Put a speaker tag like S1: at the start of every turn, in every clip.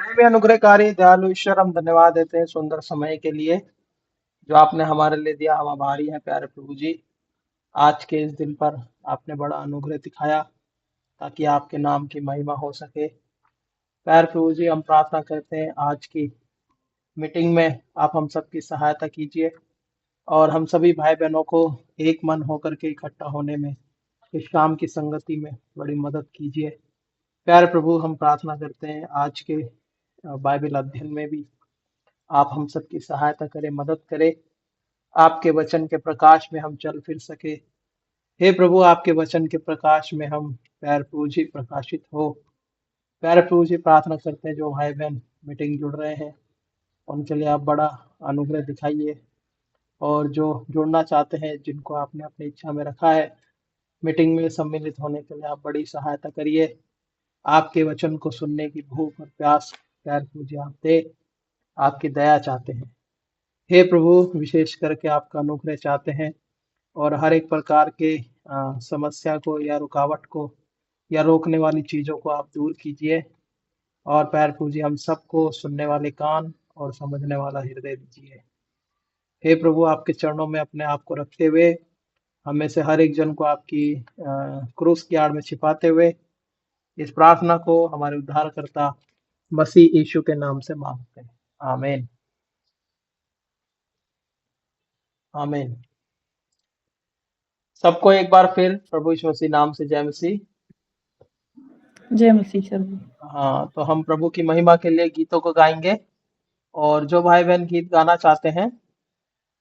S1: प्रेमी अनुग्रहकारी दयालु ईश्वर, हम धन्यवाद देते हैं सुंदर समय के लिए जो आपने हमारे लिए दिया। हम आभारी हैं प्यारे प्रभु जी। आज के इस दिन पर आपने बड़ा अनुग्रह दिखाया ताकि आपके नाम की महिमा हो सके। प्यारे प्रभु जी, हम प्रार्थना करते हैं आज की मीटिंग में आप हम सबकी सहायता कीजिए और हम सभी भाई बहनों को एक मन होकर के इकट्ठा होने में, इस काम की संगति में बड़ी मदद कीजिए। प्यारे प्रभु, हम प्रार्थना करते हैं आज के बाइबल अध्ययन में भी आप हम सबकी सहायता करें, मदद करें। आपके वचन के प्रकाश में हम चल फिर सके। हे प्रभु, आपके वचन के प्रकाश में हम प्यारे प्रभु जी प्रकाशित हो। प्यारे प्रभु जी, प्रार्थना करते हैं जो भाई बहन मीटिंग जुड़ रहे हैं उनके लिए आप बड़ा अनुग्रह दिखाइए, और जो जुड़ना चाहते हैं जिनको आपने अपनी इच्छा में रखा है मीटिंग में सम्मिलित होने के लिए, आप बड़ी सहायता करिए। आपके वचन को सुनने की भूख और प्यास प्यारे प्रभु जी आप दे, आपकी दया चाहते हैं। हे प्रभु, विशेष करके आपका अनुग्रह चाहते हैं और हर एक प्रकार के समस्या को या रुकावट को या रोकने वाली चीजों को आप दूर कीजिए, और पैर पूजिए हम सबको सुनने वाले कान और समझने वाला हृदय दीजिए। हे प्रभु, आपके चरणों में अपने आप को रखते हुए हमें से हर एक जन को आपकी क्रूस की आड़ में छिपाते हुए इस प्रार्थना को हमारे उद्धारकर्ता मसीह यीशु के नाम से मांगते हैं। आमीन। आमीन। सबको एक बार फिर प्रभु यीशु मसीह नाम से जय मसीह।
S2: जय मसीह सर।
S1: हाँ, तो हम प्रभु की महिमा के लिए गीतों को गाएंगे, और जो भाई बहन गीत गाना चाहते हैं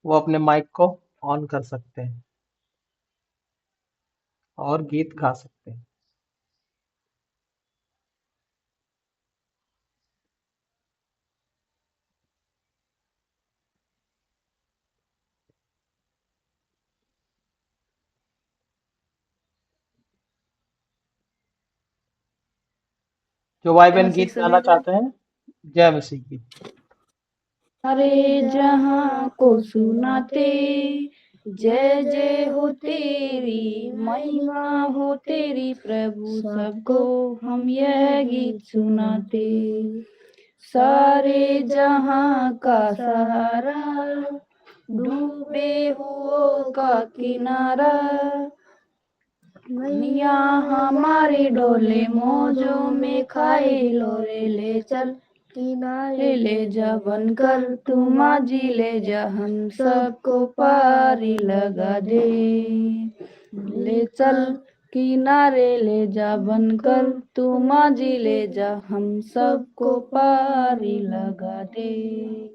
S1: वो अपने माइक को ऑन कर सकते हैं और गीत गा सकते हैं। जो भाई बहन गीत गाना चाहते हैं, जय मसीह की।
S2: अरे जहाँ को सुनाते जय जय हो तेरी, महिमा हो तेरी प्रभु, सबको हम यह गीत सुनाते। सारे जहाँ का सहारा, डूबे हुओं का किनारा, मैया हमारे डोले मौजों में खाए लोरे, ले चल किनारे ले जा बनकर, तू माझी ले जा हम सबको पारी लगा दे। ले चल किनारे ले जा बनकर, तू माझी ले जा हम सबको पारी लगा दे।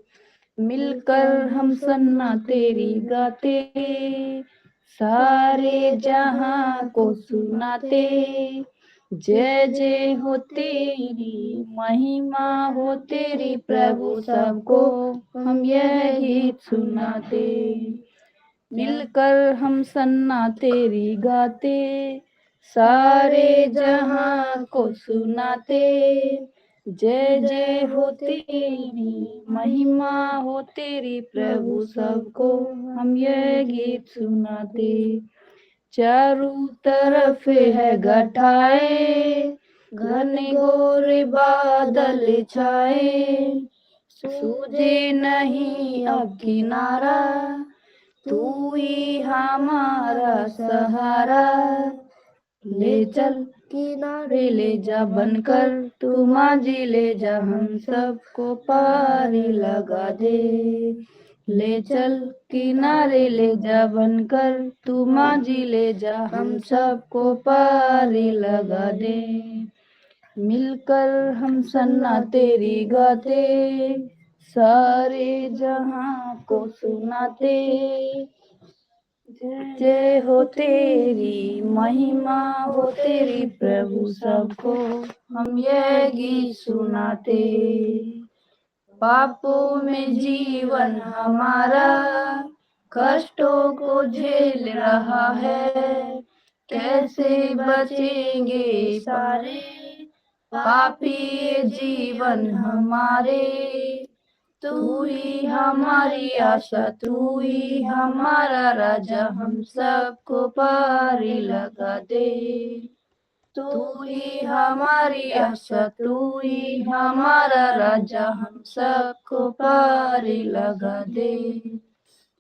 S2: मिलकर हम सन्ना तेरी गाते, सारे जहां को सुनाते। जय जय हो तेरी, महिमा हो तेरी प्रभु, सबको हम यह गीत सुनाते। मिलकर हम सन्ना तेरी गाते, सारे जहां को सुनाते। जय जय हो तेरी, महिमा हो तेरी प्रभु, सबको हम यह गीत सुनाते। चारों तरफ है घटाए, घने घोर बादल छाए, सूझे नहीं अब किनारा, तू ही हमारा सहारा। ले चल किनारे ले जा बनकर, तू माझी ले जा हम सबको पारी लगा दे। ले चल किनारे ले जा बनकर, तू माझी ले जा हम सबको पारी लगा दे। मिलकर हम सन्ना तेरी गाते, सारे जहां को सुनाते। जय हो तेरी, महिमा हो तेरी प्रभु, सबको हम यह गीत सुनाते। पापों में जीवन हमारा, कष्टों को झेल रहा है, कैसे बचेंगे सारे पापी जीवन हमारे। तू ही हमारी आशा, तू ही हमारा राजा, हम सबको पारी लगा दे। तू ही हमारी आशा, तू ही हमारा राजा, हम सबको पारी लगा दे।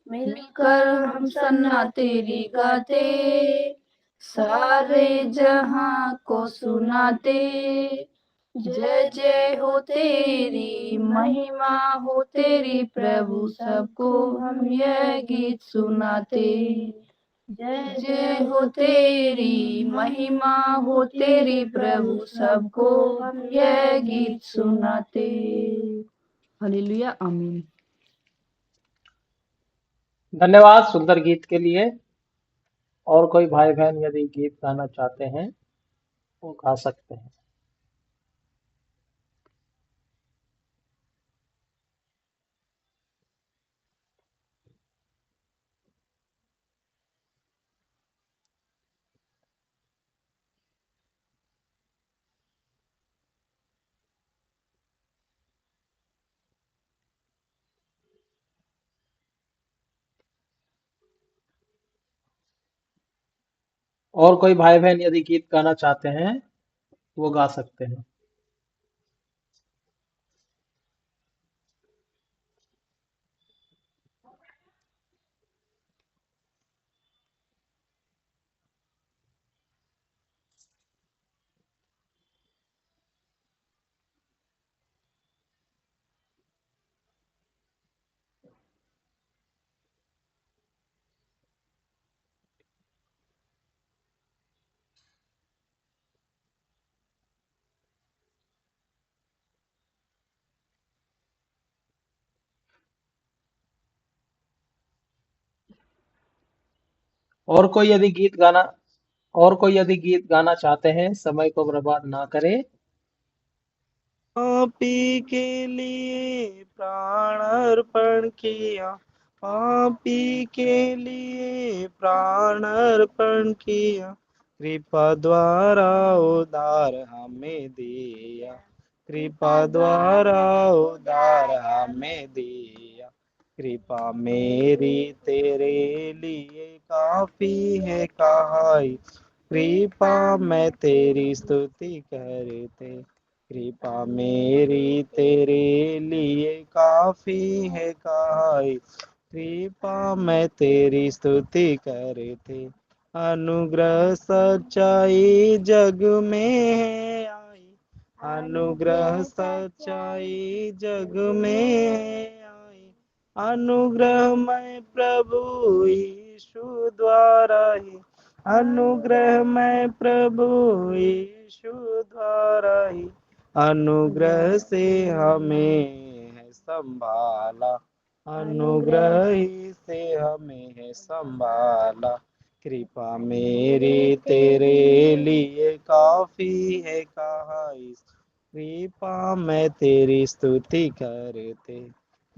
S2: मिलकर हम सन्ना तेरी गाते, सारे जहां को सुनाते। जय जय हो तेरी, महिमा हो तेरी प्रभु, सबको हम यह गीत सुनाते। जय जय हो तेरी, महिमा हो तेरी प्रभु, सबको हम यह गीत सुनाते। हालेलुया, आमीन।
S1: धन्यवाद सुंदर गीत के लिए। और कोई भाई बहन यदि गीत गाना चाहते हैं वो गा सकते हैं। और कोई भाई बहन यदि गीत गाना चाहते हैं वो गा सकते हैं। और कोई यदि गीत गाना और कोई यदि गीत गाना चाहते हैं, समय को बर्बाद ना करें।
S3: पापी के लिए प्राण अर्पण किया, पापी के लिए प्राण अर्पण किया, कृपा द्वारा उद्धार हमें दिया, कृपा द्वारा उद्धार हमें दिया। कृपा मेरी तेरे लिए काफी है कहाई, कृपा मैं तेरी स्तुति करते, कृपा मेरी तेरे लिए काफी है कहाई, कृपा मैं तेरी स्तुति करते। अनुग्रह सच्चाई जग में है आई, अनुग्रह सच्चाई जग में है आई, अनुग्रह मैं प्रभु यीशु द्वारा ही, अनुग्रह मैं प्रभु यीशु द्वारा ही, अनुग्रह से हमें है संभाला, अनुग्रह ही से हमें है संभाला। कृपा मेरी तेरे लिए काफी है कहाई, कृपा मैं तेरी स्तुति करते,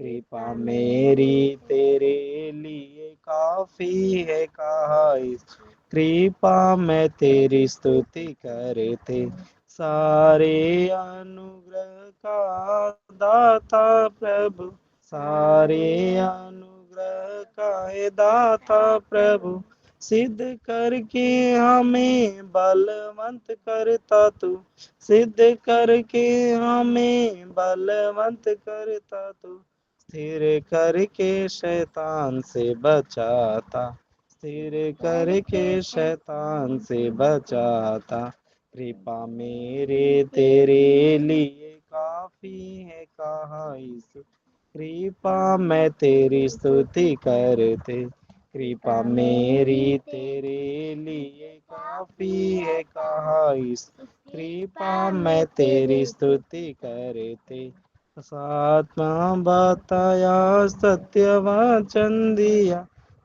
S3: कृपा मेरी तेरे लिए काफी है कहाई, कृपा मैं तेरी स्तुति करते। सारे अनुग्रह का दाता प्रभु, सारे अनुग्रह का है दाता प्रभु, सिद्ध करके हमें बलवंत करता तू, सिद्ध करके हमें बलवंत करता तू, स्थिर करके शैतान से बचाता, स्थिर करके शैतान से बचाता। कृपा मेरे तेरे लिए काफी है कहाई, कृपा मैं तेरी स्तुति करते, कृपा मेरी तेरे लिए काफी है कहाई, कृपा मैं तेरी स्तुति करते। सात्मा बताया सत्य वचन दिया,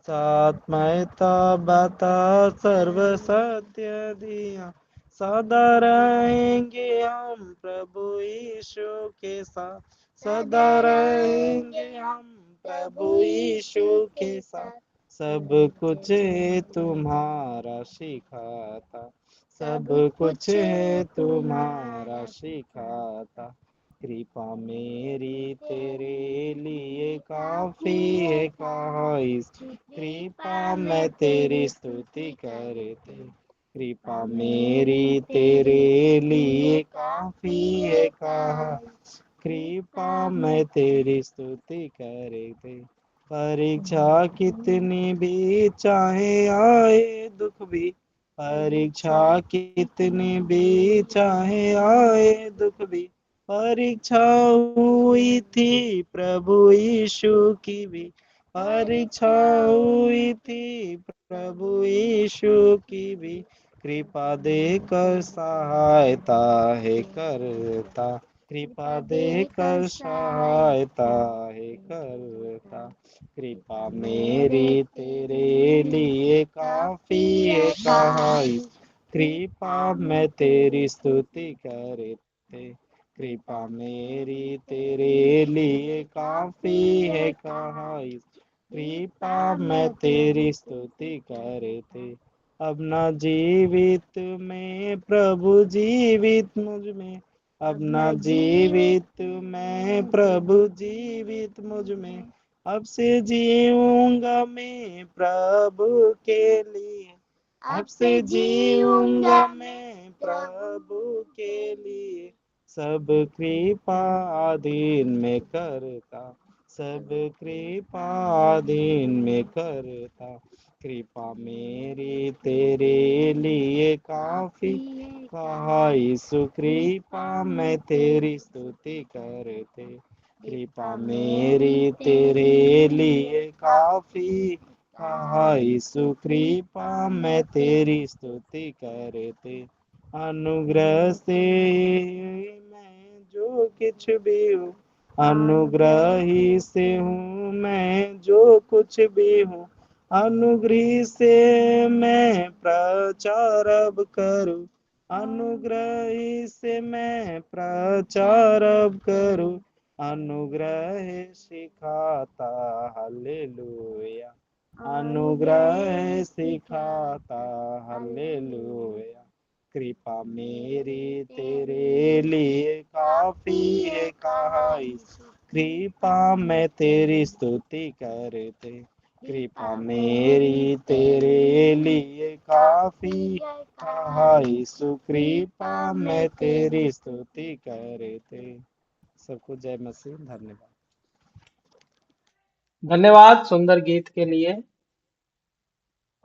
S3: सात्मयता बता सर्व सत्य दिया, सदा रहेंगे हम प्रभु यीशु के साथ, सदा रहेंगे हम प्रभु यीशु के साथ, सब कुछ है तुम्हारा सिखाता, सब कुछ है तुम्हारा सिखाता। कृपा मेरी तेरे लिए काफी है कहाई, कृपा मैं तेरी स्तुति करते, कृपा मेरी तेरे लिए काफी है कहा, कृपा मैं तेरी स्तुति करे थे। परीक्षा कितनी भी चाहे आए दुख भी, परीक्षा कितनी भी चाहे आए दुख भी, परीक्षा हुई थी प्रभु यीशु की भी, परीक्षा हुई थी प्रभु यीशु की भी, कृपा देकर सहायता है करता, कृपा देकर सहायता है करता, कृपा मेरी तेरे लिए काफी है कहा, कृपा मैं तेरी स्तुति करते, कृपा मेरी तेरे लिए काफी है कहा, कृपा मैं तेरी स्तुति करते। अब न जीवित में प्रभु जीवित मुझ में, अब न जीवित मैं प्रभु जीवित मुझ में, अब से जीऊंगा मैं प्रभु के लिए, अब से जीऊंगा मैं प्रभु के लिए, सब कृपा अधीन में करता, सब कृपा अधीन में करता, कृपा मेरी तेरे लिए काफी कहा, यीशु कृपा मैं तेरी स्तुति करते, कृपा मेरी तेरे लिए काफी कहा, यीशु कृपा मैं तेरी स्तुति करते, अनुग्रह से मैं जो कुछ भी हूँ, अनुग्रह ही से हूँ मैं जो कुछ भी हूँ, अनुग्रह से मैं प्रचार अब करूँ, अनुग्रह ही से मैं प्रचार अब करूँ, अनुग्रह सिखाता हालेलुया, अनुग्रह सिखाता हालेलुया, कृपा मेरी तेरे लिए काफी है कहा, कृपा मैं तेरी स्तुति करते, कृपा मेरी तेरे लिए काफी कहा, यीशु कृपा मैं तेरी स्तुति करते। सबको जय मसीह, धन्यवाद।
S1: धन्यवाद सुंदर गीत के लिए,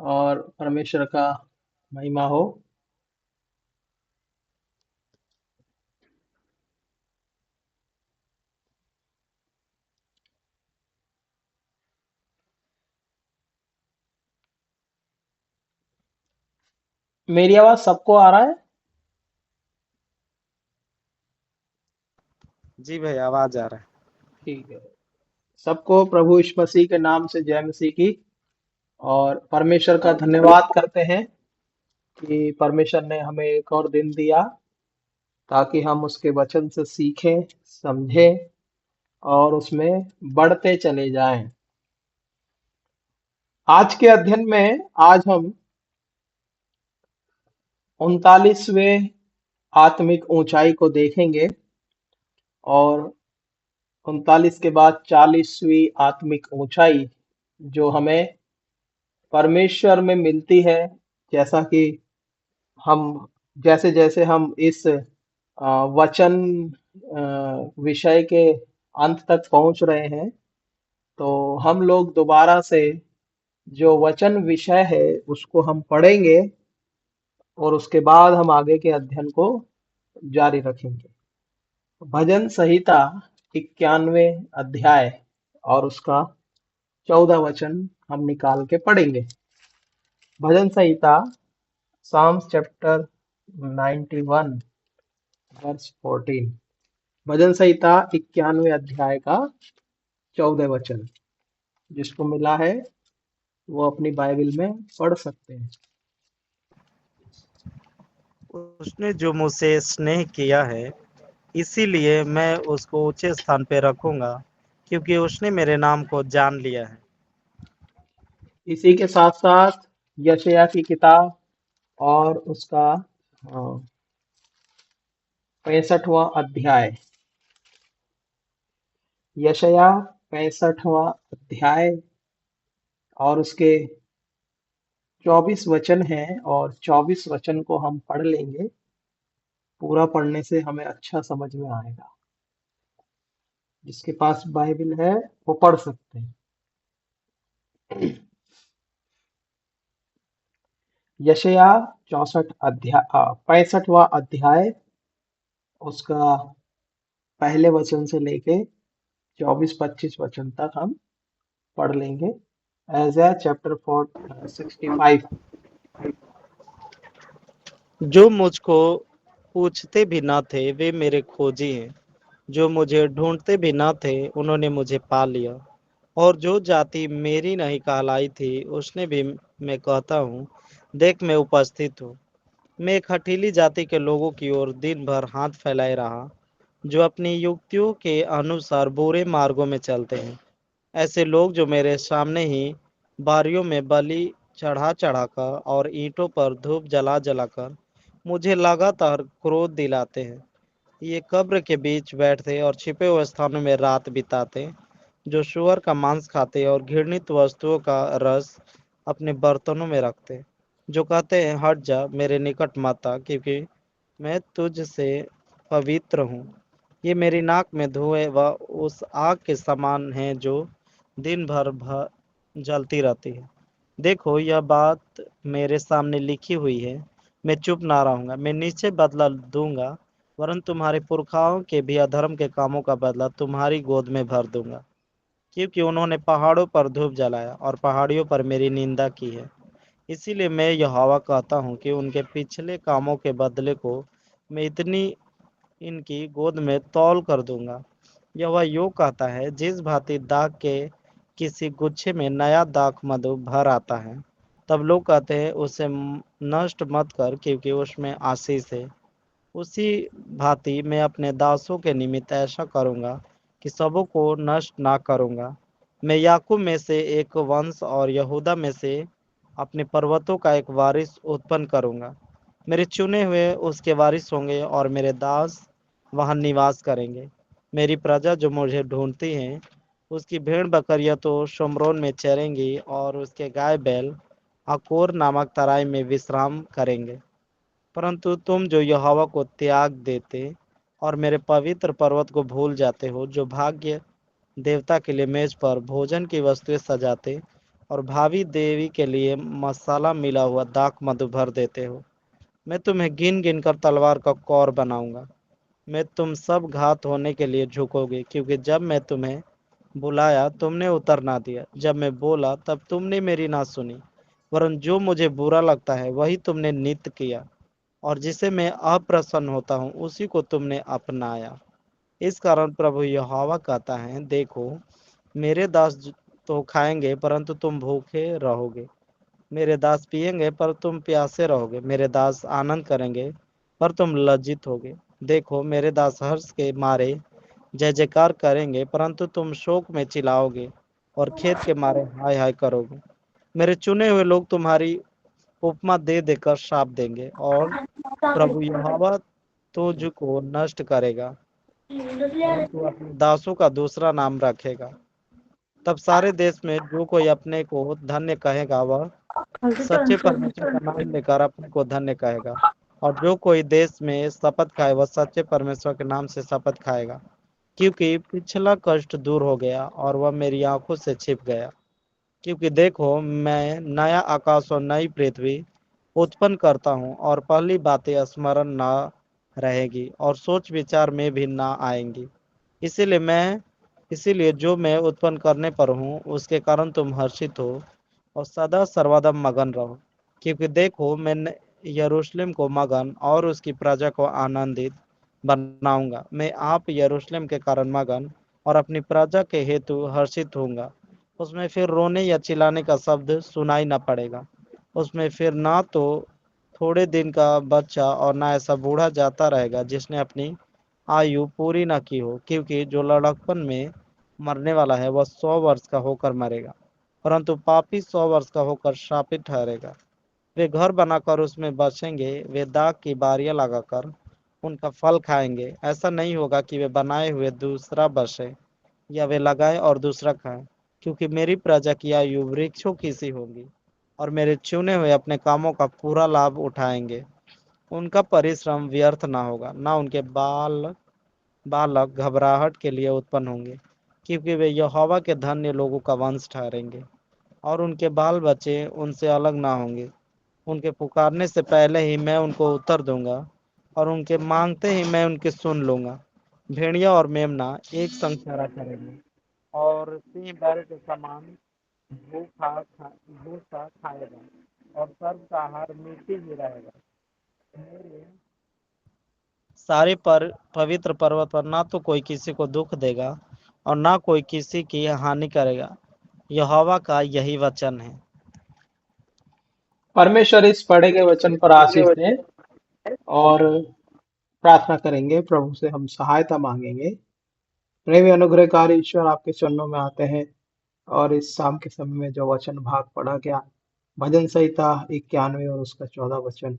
S1: और परमेश्वर का महिमा हो। मेरी आवाज सबको आ रहा है?
S3: जी भाई, आवाज आ रहा है।
S1: ठीक है। सबको प्रभु यीशु मसीह के नाम से जय मसीह की, और परमेश्वर का धन्यवाद करते हैं कि परमेश्वर ने हमें एक और दिन दिया ताकि हम उसके वचन से सीखें, समझें और उसमें बढ़ते चले जाएं। आज के अध्ययन में आज हम 39वें आत्मिक ऊंचाई को देखेंगे, और 39 के बाद 40वीं आत्मिक ऊंचाई जो हमें परमेश्वर में मिलती है। जैसा कि हम जैसे जैसे हम इस वचन विषय के अंत तक पहुंच रहे हैं, तो हम लोग दोबारा से जो वचन विषय है उसको हम पढ़ेंगे, और उसके बाद हम आगे के अध्ययन को जारी रखेंगे। भजन संहिता 91 अध्याय और उसका 14 वचन हम निकाल के पढ़ेंगे। भजन संहिता Psalms चैप्टर 91 वर्स 14। भजन संहिता 91 अध्याय का 14 वचन, जिसको मिला है वो अपनी बाइबल में पढ़ सकते हैं।
S3: उसने जो मुझसे स्नेह किया है, इसीलिए मैं उसको ऊंचे स्थान पे रखूंगा, क्योंकि उसने मेरे नाम को जान लिया है।
S1: इसी के साथ साथ यशायाह की किताब और उसका 65वां अध्याय, यशायाह 65वां अध्याय और उसके 24 वचन हैं और 24 वचन को हम पढ़ लेंगे। पूरा पढ़ने से हमें अच्छा समझ में आएगा। जिसके पास बाइबल है वो पढ़ सकते हैं। यशायाह 65वां अध्याय, उसका पहले वचन से लेके 24-25 वचन तक हम पढ़ लेंगे। Isaiah chapter 65।
S3: जो मुझको पूछते भी न थे वे मेरे खोजी हैं, जो मुझे ढूंढते भी न थे उन्होंने मुझे पा लिया। और जो जाति मेरी नहीं कहलाई थी उसने भी मैं कहता हूँ, देख मैं उपस्थित हूँ। मैं एक हठीली जाति के लोगों की ओर दिन भर हाथ फैलाए रहा, जो अपनी युक्तियों के अनुसार बुरे मार्गों में चलते हैं। ऐसे लोग जो मेरे सामने ही बारियों में बलि चढ़ा चढ़ाकर और ईंटों पर धूप जला जलाकर मुझे लगातार क्रोध दिलाते हैं। ये कब्र के बीच बैठते और छिपे हुए स्थानों में रात बिताते, जो सुअर का मांस खाते और घृणित वस्तुओं का रस अपने बर्तनों में रखते, जो कहते हैं हट जा मेरे निकट मत आ, क्योंकि मैं तुझ से पवित्र हूँ। ये मेरी नाक में धुएं व उस आग के समान है जो दिन भर जलती रहती है। देखो यह बात मेरे सामने लिखी हुई है, मैं चुप ना रहूंगा। मैं निश्चय बदला दूंगा, वरन तुम्हारे पुरखाओं के भी अधर्म के कामों का बदला तुम्हारी गोद में भर दूंगा, क्योंकि उन्होंने पहाड़ों पर धूप जलाया और पहाड़ियों पर मेरी निंदा की है। इसीलिए मैं यहोवा कहता हूँ कि उनके पिछले कामों के बदले को मैं इतनी इनकी गोद में तौल कर दूंगा। यहोवा यूं कहता है, जिस भांति दाख के किसी गुच्छे में नया दाख मधु भर आता है, तब लोग कहते हैं उसे नष्ट मत कर, क्योंकि उसमें आशीष है। उसी भांति मैं अपने दासों के निमित्त ऐसा करूंगा कि सबों को नष्ट ना करूंगा। मैं याकूब में से एक वंश और यहूदा में से अपने पर्वतों का एक वारिस उत्पन्न करूंगा। मेरे चुने हुए उसके वारिस होंगे और मेरे दास वहां निवास करेंगे। मेरी प्रजा जो मुझे ढूंढती है, उसकी भेड़ बकरियां तो शोम्रोन में चरेंगी और उसके गाय बैल अकोर नामक तराई में विश्राम करेंगे। परंतु तुम जो यहोवा को त्याग देते और मेरे पवित्र पर्वत को भूल जाते हो, जो भाग्य देवता के लिए मेज पर भोजन की वस्तुएं सजाते और भावी देवी के लिए मसाला मिला हुआ दाख मधु भर देते हो, मैं तुम्हें गिन गिन कर तलवार का कौर बनाऊंगा। मैं तुम सब घात होने के लिए झुकोगे, क्योंकि जब मैं तुम्हें बुलाया तुमने उत्तर ना दिया, जब मैं बोला तब तुमने मेरी ना सुनी, वरन जो मुझे बुरा लगता है वही तुमने नित्य किया, और जिसे मैं अप्रसन्न होता हूँ उसी को तुमने अपनाया। इस कारण प्रभु यहोवा कहता है, देखो मेरे दास तो खाएंगे परंतु तुम भूखे रहोगे, मेरे दास पिएंगे पर तुम प्यासे रहोगे, मेरे दास आनंद करेंगे पर तुम लज्जित होगे। देखो मेरे दास हर्ष के मारे जय जयकार करेंगे, परंतु तुम शोक में चिल्लाओगे और खेद के मारे हाय हाय करोगे। मेरे चुने हुए लोग तुम्हारी उपमा दे देकर श्राप देंगे, और प्रभु यहोवा तुझको नष्ट करेगा, परंतु अपने दासों का दूसरा नाम रखेगा। तब सारे देश में जो कोई अपने को धन्य कहेगा, वह सच्चे परमेश्वर का नाम लेकर अपने को धन्य कहेगा, और जो कोई देश में शपथ खाए वह सच्चे परमेश्वर के नाम से शपथ खाएगा, क्योंकि पिछला कष्ट दूर हो गया और वह मेरी आंखों से छिप गया। क्योंकि देखो मैं नया आकाश और नई पृथ्वी उत्पन्न करता हूँ, और पहली बातें स्मरण न रहेगी और सोच विचार में भी ना आएंगी। इसीलिए जो मैं उत्पन्न करने पर हूँ उसके कारण तुम हर्षित हो और सदा सर्वदा मगन रहो। क्योंकि देखो मैं यरूशलेम को मगन और उसकी प्रजा को आनंदित बनाऊंगा। मैं आप यरूशलेम के कारण मगन और अपनी प्रजा के हेतु हर्षित होऊंगा। उसमें फिर रोने या चिल्लाने का शब्द सुनाई न पड़ेगा। उसमें फिर ना तो थोड़े दिन का बच्चा और ना ऐसा बूढ़ा जाता रहेगा जिसने अपनी आयु पूरी न की हो, क्योंकि जो लड़कपन में मरने वाला है वह 100 वर्ष का होकर मरेगा, परंतु पापी 100 वर्ष का होकर शापित ठहरेगा। वे घर बनाकर उसमें बसेंगे, वे दाख की बारियां लगाकर उनका फल खाएंगे। ऐसा नहीं होगा कि वे बनाए हुए दूसरा बसे या वे लगाए और दूसरा खाएं, क्योंकि मेरी प्रजा की आयु वृक्षों की सी होगी और मेरे चुने हुए अपने कामों का पूरा लाभ उठाएंगे। उनका परिश्रम व्यर्थ ना होगा, ना उनके बालक घबराहट के लिए उत्पन्न होंगे, क्योंकि वे यहोवा के धन्य लोगों का वंश ठहरेंगे और उनके बाल बच्चे उनसे अलग ना होंगे। उनके पुकारने से पहले ही मैं उनको उत्तर दूंगा और उनके मांगते ही मैं उनकी सुन लूंगा। भेड़िया और मेमना एक संग चरा करेंगे और सिंह बैल के समान भूसा खाएगा और सर्व का आहार मिट्टी ही रहेगा। मेरे सारे पवित्र पर्वत पर ना तो कोई किसी को दुख देगा और ना कोई किसी की हानि करेगा। यहोवा का यही वचन है।
S1: परमेश्वर इस पढ़े गए वचन पर आशीष दें और प्रार्थना करेंगे। प्रभु से हम सहायता मांगेंगे। प्रेमी अनुग्रहकारी ईश्वर, आपके चरणों में आते हैं और इस शाम के समय में जो वचन भाग पढ़ा गया, भजन संहिता 91 और उसका 14 वचन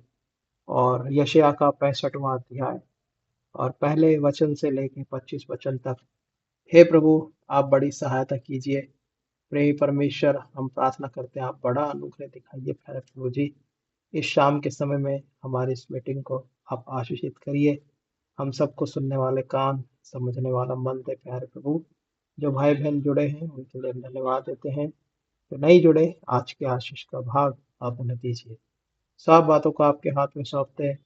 S1: और यशायाह का 65वां अध्याय और पहले वचन से लेकर 25 वचन तक, हे प्रभु आप बड़ी सहायता कीजिए। प्रेमी परमेश्वर, हम प्रार्थना करते हैं आप बड़ा अनुग्रह दिखाइए प्यारे प्रभु जी। इस शाम के समय में हमारी इस मीटिंग को आप आशीषित करिए। हम सबको सुनने वाले कान, समझने वाला मन दे प्यारे प्रभु। जो भाई बहन जुड़े हैं उनके लिए हम धन्यवाद देते हैं। जो नहीं जुड़े, आज के आशीष का भाग आप उन्हें दीजिए। सब बातों को आपके हाथ में सौंपते हैं।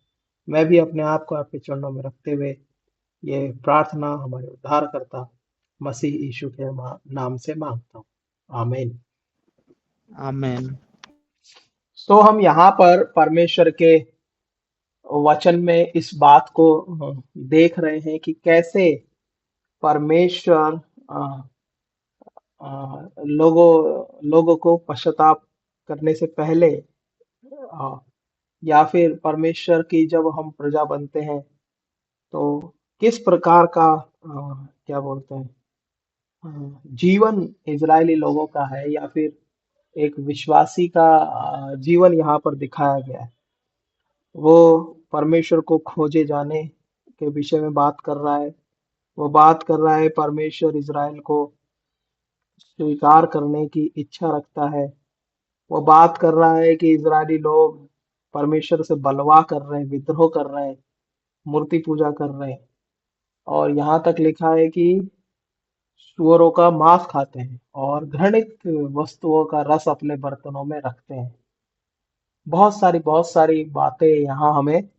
S1: मैं भी अपने आप को आपके चरणों में रखते हुए ये प्रार्थना हमारे उद्धारकर्ता मसीह यीशु के नाम से मांगता हूँ, आमीन।
S3: आमीन।
S1: तो हम यहाँ पर परमेश्वर के वचन में इस बात को देख रहे हैं कि कैसे परमेश्वर अ, लोगों को पश्चाताप करने से पहले अ, या फिर परमेश्वर की जब हम प्रजा बनते हैं तो किस प्रकार का क्या बोलते हैं जीवन इजरायली लोगों का है या फिर एक विश्वासी का जीवन यहाँ पर दिखाया गया है। वो परमेश्वर को खोजे जाने के विषय में बात कर रहा है। वो बात कर रहा है परमेश्वर इजराइल को स्वीकार करने की इच्छा रखता है। वो बात कर रहा है कि इजरायली लोग परमेश्वर से बलवा कर रहे हैं, विद्रोह कर रहे हैं, मूर्ति पूजा कर रहे हैं और यहाँ तक लिखा है कि सूअरों का मांस खाते हैं और घृणित वस्तुओं का रस अपने बर्तनों में रखते हैं। बहुत सारी बातें यहाँ हमें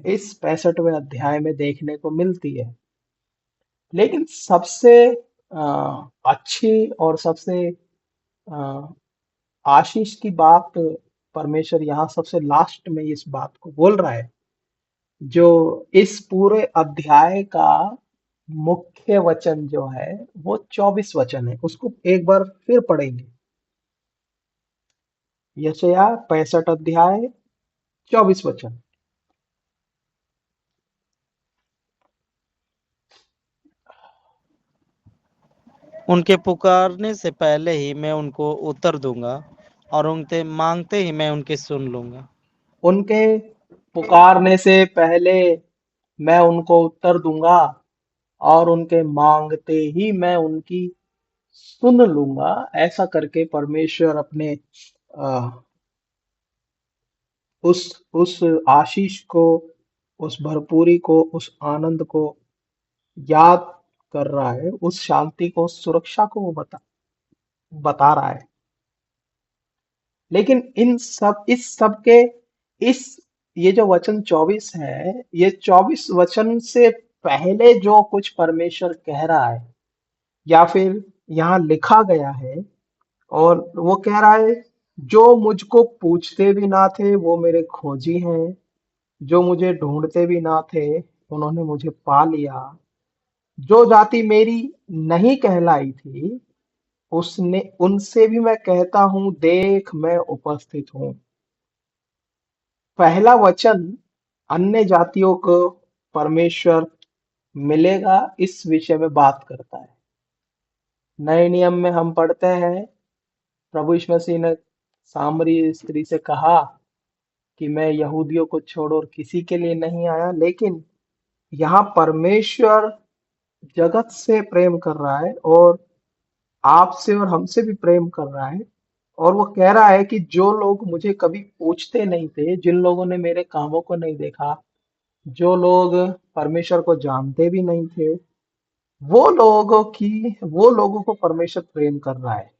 S1: इस 65वें अध्याय में देखने को मिलती है। लेकिन सबसे अच्छी और सबसे अ, आशीष की बात परमेश्वर यहाँ सबसे लास्ट में इस बात को बोल रहा है, जो इस पूरे अध्याय का मुख्य वचन जो है वो 24 वचन है। उसको एक बार फिर पढ़ेंगे। यशायाह 65 अध्याय 24 वचन।
S3: उनके पुकारने से पहले ही मैं उनको उत्तर दूंगा और उनसे मांगते ही मैं उनकी सुन लूंगा।
S1: उनके पुकारने से पहले मैं उनको उत्तर दूंगा और उनके मांगते ही मैं उनकी सुन लूंगा। ऐसा करके परमेश्वर अपने अ, उस आशीष को, उस भरपूरी को, उस आनंद को याद कर रहा है। उस शांति को, उस सुरक्षा को वो बता रहा है। लेकिन इस सब के इस ये जो वचन 24 है, ये 24 वचन से पहले जो कुछ परमेश्वर कह रहा है या फिर यहाँ लिखा गया है, और वो कह रहा है जो मुझको पूछते भी ना थे वो मेरे खोजी हैं, जो मुझे ढूंढते भी ना थे उन्होंने मुझे पा लिया। जो जाति मेरी नहीं कहलाई थी उसने उनसे भी मैं कहता हूं देख मैं उपस्थित हूं। पहला वचन अन्य जातियों को परमेश्वर मिलेगा इस विषय में बात करता है। नए नियम में हम पढ़ते हैं प्रभु यीशु मसीह ने सामरी स्त्री से कहा कि मैं यहूदियों को छोड़ और किसी के लिए नहीं आया। लेकिन यहाँ परमेश्वर जगत से प्रेम कर रहा है और आपसे और हमसे भी प्रेम कर रहा है। और वो कह रहा है कि जो लोग मुझे कभी पूछते नहीं थे, जिन लोगों ने मेरे कामों को नहीं देखा, जो लोग परमेश्वर को जानते भी नहीं थे, वो लोगों को परमेश्वर प्रेम कर रहा है।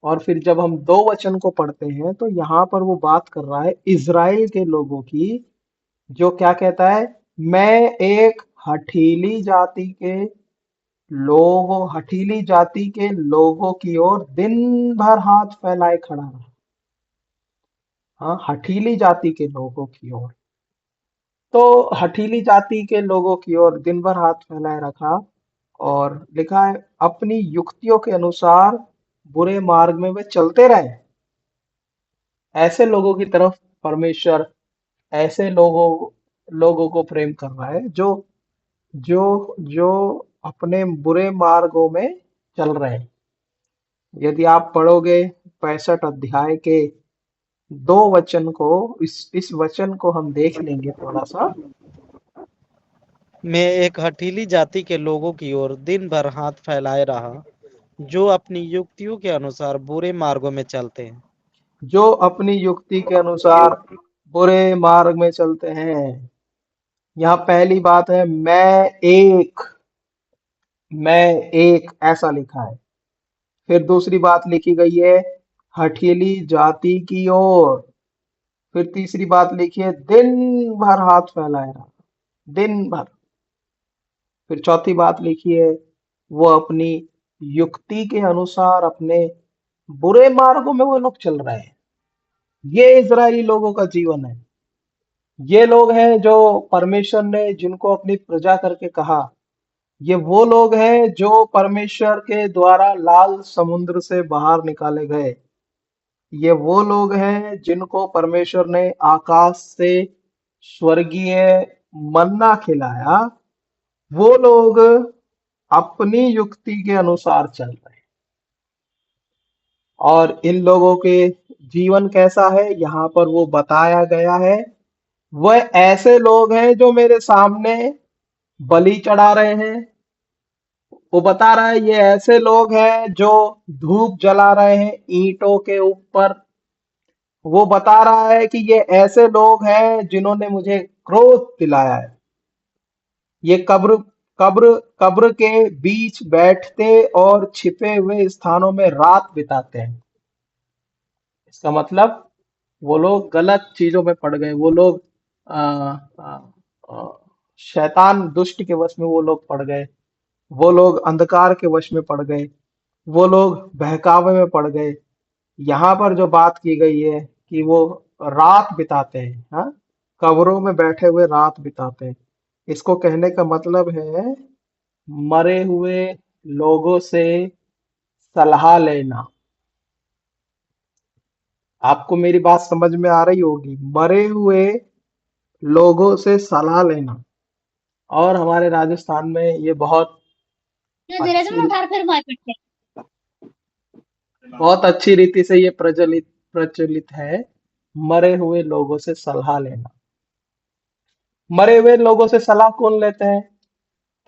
S1: और फिर जब हम दो वचन को पढ़ते हैं तो यहाँ पर वो बात कर रहा है इज़राइल के लोगों की, जो क्या कहता है, मैं एक हठीली जाति के लोगों की ओर दिन भर हाथ फैलाए खड़ा रहा। हाँ, हठीली जाति के लोगों की ओर। तो हठीली जाति के लोगों की ओर दिन भर हाथ फैलाए रखा, और लिखा है अपनी युक्तियों के अनुसार बुरे मार्ग में वे चलते रहे। ऐसे लोगों की तरफ परमेश्वर, ऐसे लोगों को प्रेम कर रहा है जो जो जो अपने बुरे मार्गों में चल रहे हैं। यदि आप पढ़ोगे 65 अध्याय के 2 वचन को, इस वचन को हम देख लेंगे थोड़ा सा।
S3: मैं एक हठीली जाति के लोगों की ओर दिन भर हाथ फैलाए रहा, जो अपनी युक्तियों के अनुसार बुरे मार्गों में चलते हैं।
S1: जो अपनी युक्ति के अनुसार बुरे मार्ग में चलते हैं। यहाँ पहली बात है, मैं एक ऐसा लिखा है। फिर दूसरी बात लिखी गई है, हठीली जाति की ओर। फिर तीसरी बात लिखी है, दिन भर हाथ फैलाए रहा, दिन भर। फिर चौथी बात लिखी है, वो अपनी युक्ति के अनुसार अपने बुरे मार्गों में वो लोग चल रहे हैं। ये इजरायली लोगों का जीवन है। ये लोग हैं जो परमेश्वर ने जिनको अपनी प्रजा करके कहा। ये वो लोग हैं जो परमेश्वर के द्वारा लाल समुद्र से बाहर निकाले गए। ये वो लोग हैं जिनको परमेश्वर ने आकाश से स्वर्गीय मन्ना खिलाया। वो लोग अपनी युक्ति के अनुसार चल रहे हैं। और इन लोगों के जीवन कैसा है, यहाँ पर वो बताया गया है। वह ऐसे लोग हैं जो मेरे सामने बलि चढ़ा रहे हैं। वो बता रहा है ये ऐसे लोग हैं जो धूप जला रहे हैं ईंटों के ऊपर। वो बता रहा है कि ये ऐसे लोग हैं जिन्होंने मुझे क्रोध दिलाया है। ये कब्र कब्र के बीच बैठते और छिपे हुए स्थानों में रात बिताते हैं। इसका मतलब वो लोग गलत चीजों में पड़ गए। वो लोग आ, आ, आ, शैतान दुष्ट के वश में वो लोग पड़ गए। वो लोग अंधकार के वश में पड़ गए। वो लोग बहकावे में पड़ गए। यहाँ पर जो बात की गई है कि वो रात बिताते हैं, हाँ, कब्रों में बैठे हुए रात बिताते हैं। इसको कहने का मतलब है मरे हुए लोगों से सलाह लेना। आपको मेरी बात समझ में आ रही होगी, मरे हुए लोगों से सलाह लेना। और हमारे राजस्थान में ये अच्छी बहुत अच्छी रीति से ये प्रचलित है, मरे हुए लोगों से सलाह लेना। मरे हुए लोगों से सलाह कौन लेते हैं?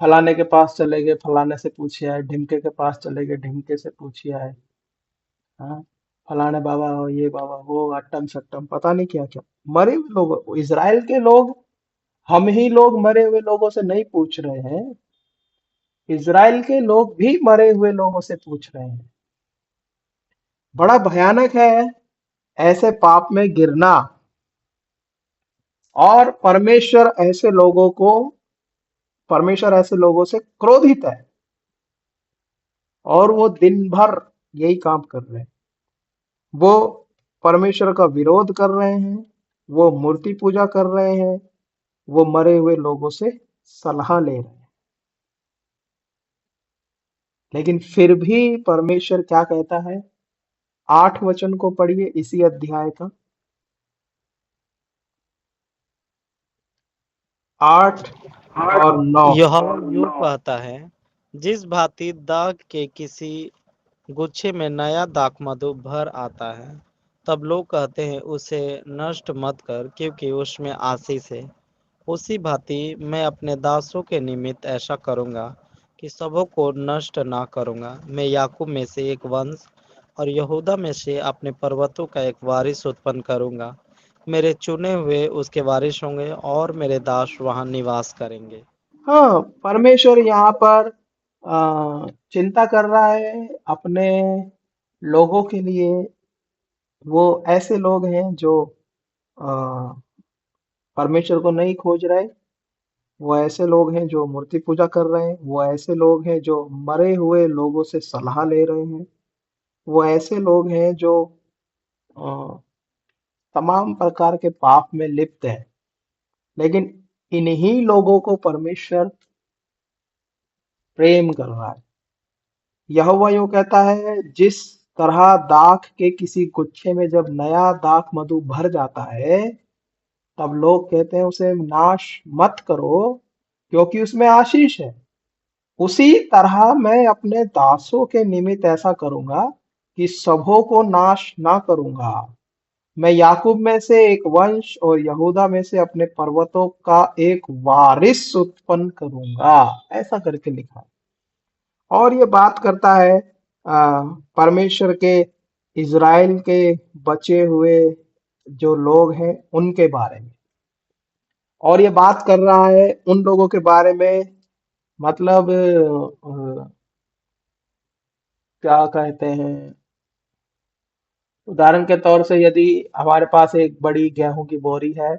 S1: फलाने के पास चले गए, फलाने से पूछे आए, ढिमके के पास चले गए, ढिमके से पूछे आए। हाँ, फलाने बाबा हो, ये बाबा वो, अट्टम सट्टम, पता नहीं क्या क्या। मरे हुए लोग, इज़राइल के लोग, हम ही लोग मरे हुए लोगों से नहीं पूछ रहे हैं। इज़राइल के लोग भी मरे हुए लोगों से पूछ रहे हैं। बड़ा भयानक है ऐसे पाप में गिरना। और परमेश्वर ऐसे लोगों से क्रोधित है। और वो दिन भर यही काम कर रहे हैं। वो परमेश्वर का विरोध कर रहे हैं। वो मूर्ति पूजा कर रहे हैं। वो मरे हुए लोगों से सलाह ले रहे हैं। लेकिन फिर भी परमेश्वर क्या कहता है? 8 वचन को पढ़िए इसी अध्याय का, 8 और 9।
S3: यहोवा यूं कहता है, जिस भांति दाख के किसी गुच्छे में नया दाखमधु भर आता है, तब लोग कहते हैं उसे नष्ट मत कर, क्योंकि उसमें आशीष है। उसी भांति मैं अपने दासों के निमित्त ऐसा करूंगा कि सबों को नष्ट ना करूंगा। मैं याकूब में से एक वंश और यहूदा में से अपने पर्वतों का एक वारिस उत्पन्न करूंगा। मेरे चुने हुए उसके वारिस होंगे और मेरे दास वहां निवास करेंगे।
S1: हाँ, परमेश्वर यहाँ पर चिंता कर रहा है अपने लोगों के लिए। वो ऐसे लोग हैं जो अ, परमेश्वर को नहीं खोज रहे। वो ऐसे लोग हैं जो मूर्ति पूजा कर रहे हैं। वो ऐसे लोग हैं जो मरे हुए लोगों से सलाह ले रहे हैं। वो ऐसे लोग हैं जो अ, तमाम प्रकार के पाप में लिप्त हैं। लेकिन इन्हीं लोगों को परमेश्वर प्रेम कर रहा है। यहोवा यूं कहता है, जिस तरह दाख के किसी गुच्छे में जब नया दाख मधु भर जाता है, तब लोग कहते हैं उसे नाश मत करो, क्योंकि उसमें आशीष है। उसी तरह मैं अपने दासों के निमित्त ऐसा करूंगा कि सबों को नाश ना करूंगा। मैं याकूब में से एक वंश और यहूदा में से अपने पर्वतों का एक वारिस उत्पन्न करूंगा। ऐसा करके लिखा है। और ये बात करता है परमेश्वर के इज़राइल के बचे हुए जो लोग हैं उनके बारे में। और ये बात कर रहा है उन लोगों के बारे में, मतलब क्या कहते हैं, उदाहरण के तौर से यदि हमारे पास एक बड़ी गेहूं की बोरी है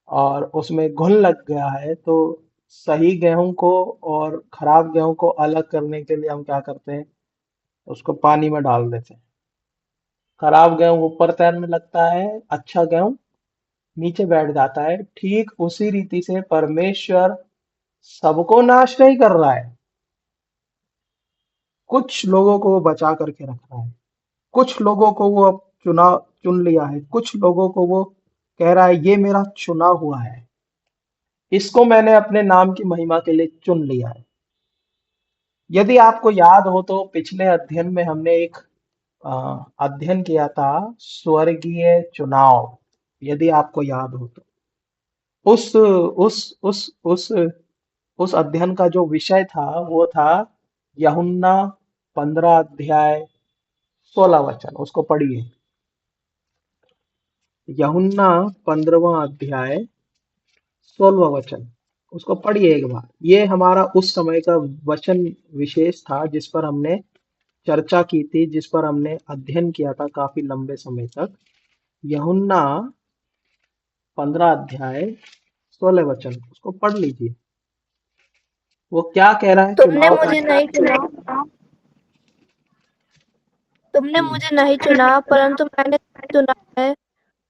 S1: और उसमें घुन लग गया है, तो सही गेहूं को और खराब गेहूं को अलग करने के लिए हम क्या करते हैं, उसको पानी में डाल देते हैं। खराब गेहूं ऊपर तैरने लगता है, अच्छा गेहूं नीचे बैठ जाता है। ठीक उसी रीति से परमेश्वर सबको नाश नहीं कर रहा है। कुछ लोगों को वो बचा करके रख रहा है। कुछ लोगों को वो अब चुन लिया है। कुछ लोगों को वो कह रहा है, ये मेरा चुना हुआ है, इसको मैंने अपने नाम की महिमा के लिए चुन लिया है। यदि आपको याद हो तो पिछले अध्ययन में हमने एक अ, अध्ययन किया था, स्वर्गीय चुनाव। यदि आपको याद हो तो उस उस उस उस उस अध्ययन का जो विषय था वो था यूहन्ना 15 अध्याय 16 वचन। उसको पढ़िए। यूहन्ना 15वां अध्याय 16वां वचन। उसको पढ़िए एक बार। ये हमारा उस समय का वचन विशेष था जिस पर हमने चर्चा की थी, जिस पर हमने अध्ययन किया था काफी लंबे समय तक। यूहन्ना 15 अध्याय 16 वचन, उसको पढ़ लीजिए। वो क्या कह रहा है
S2: तुमने
S1: चुनाव का।
S2: मुझे नहीं चुना तुमने
S1: हम्म,
S2: मुझे नहीं चुना, परंतु मैंने तुम्हें चुना है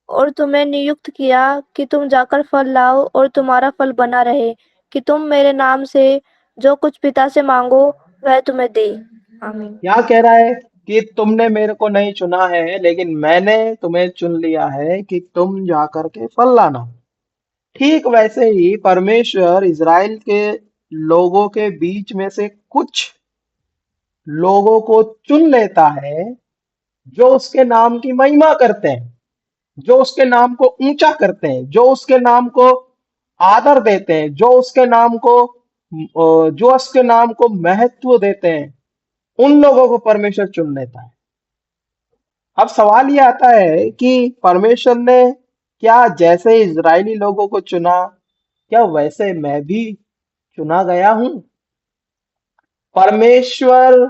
S2: और तुम्हें नियुक्त किया कि तुम जाकर फल लाओ और तुम्हारा फल बना रहे, कि तुम मेरे नाम से जो कुछ पिता से मांगो वह तुम्हें दे। आमीन।
S1: क्या कह रहा है कि तुमने मेरे को नहीं चुना है, लेकिन मैंने तुम्हें चुन लिया है कि तुम जाकर के फल लाना। ठीक वैसे ही परमेश्वर इज़राइल के लोगों के बीच में से कुछ लोगों को चुन लेता है जो उसके नाम की महिमा करते हैं, जो उसके नाम को ऊंचा करते हैं, जो उसके नाम को आदर देते हैं, जो उसके नाम को महत्व देते हैं। उन लोगों को परमेश्वर चुन लेता है। अब सवाल ये आता है कि परमेश्वर ने क्या जैसे इजरायली लोगों को चुना, क्या वैसे मैं भी चुना गया हूं? परमेश्वर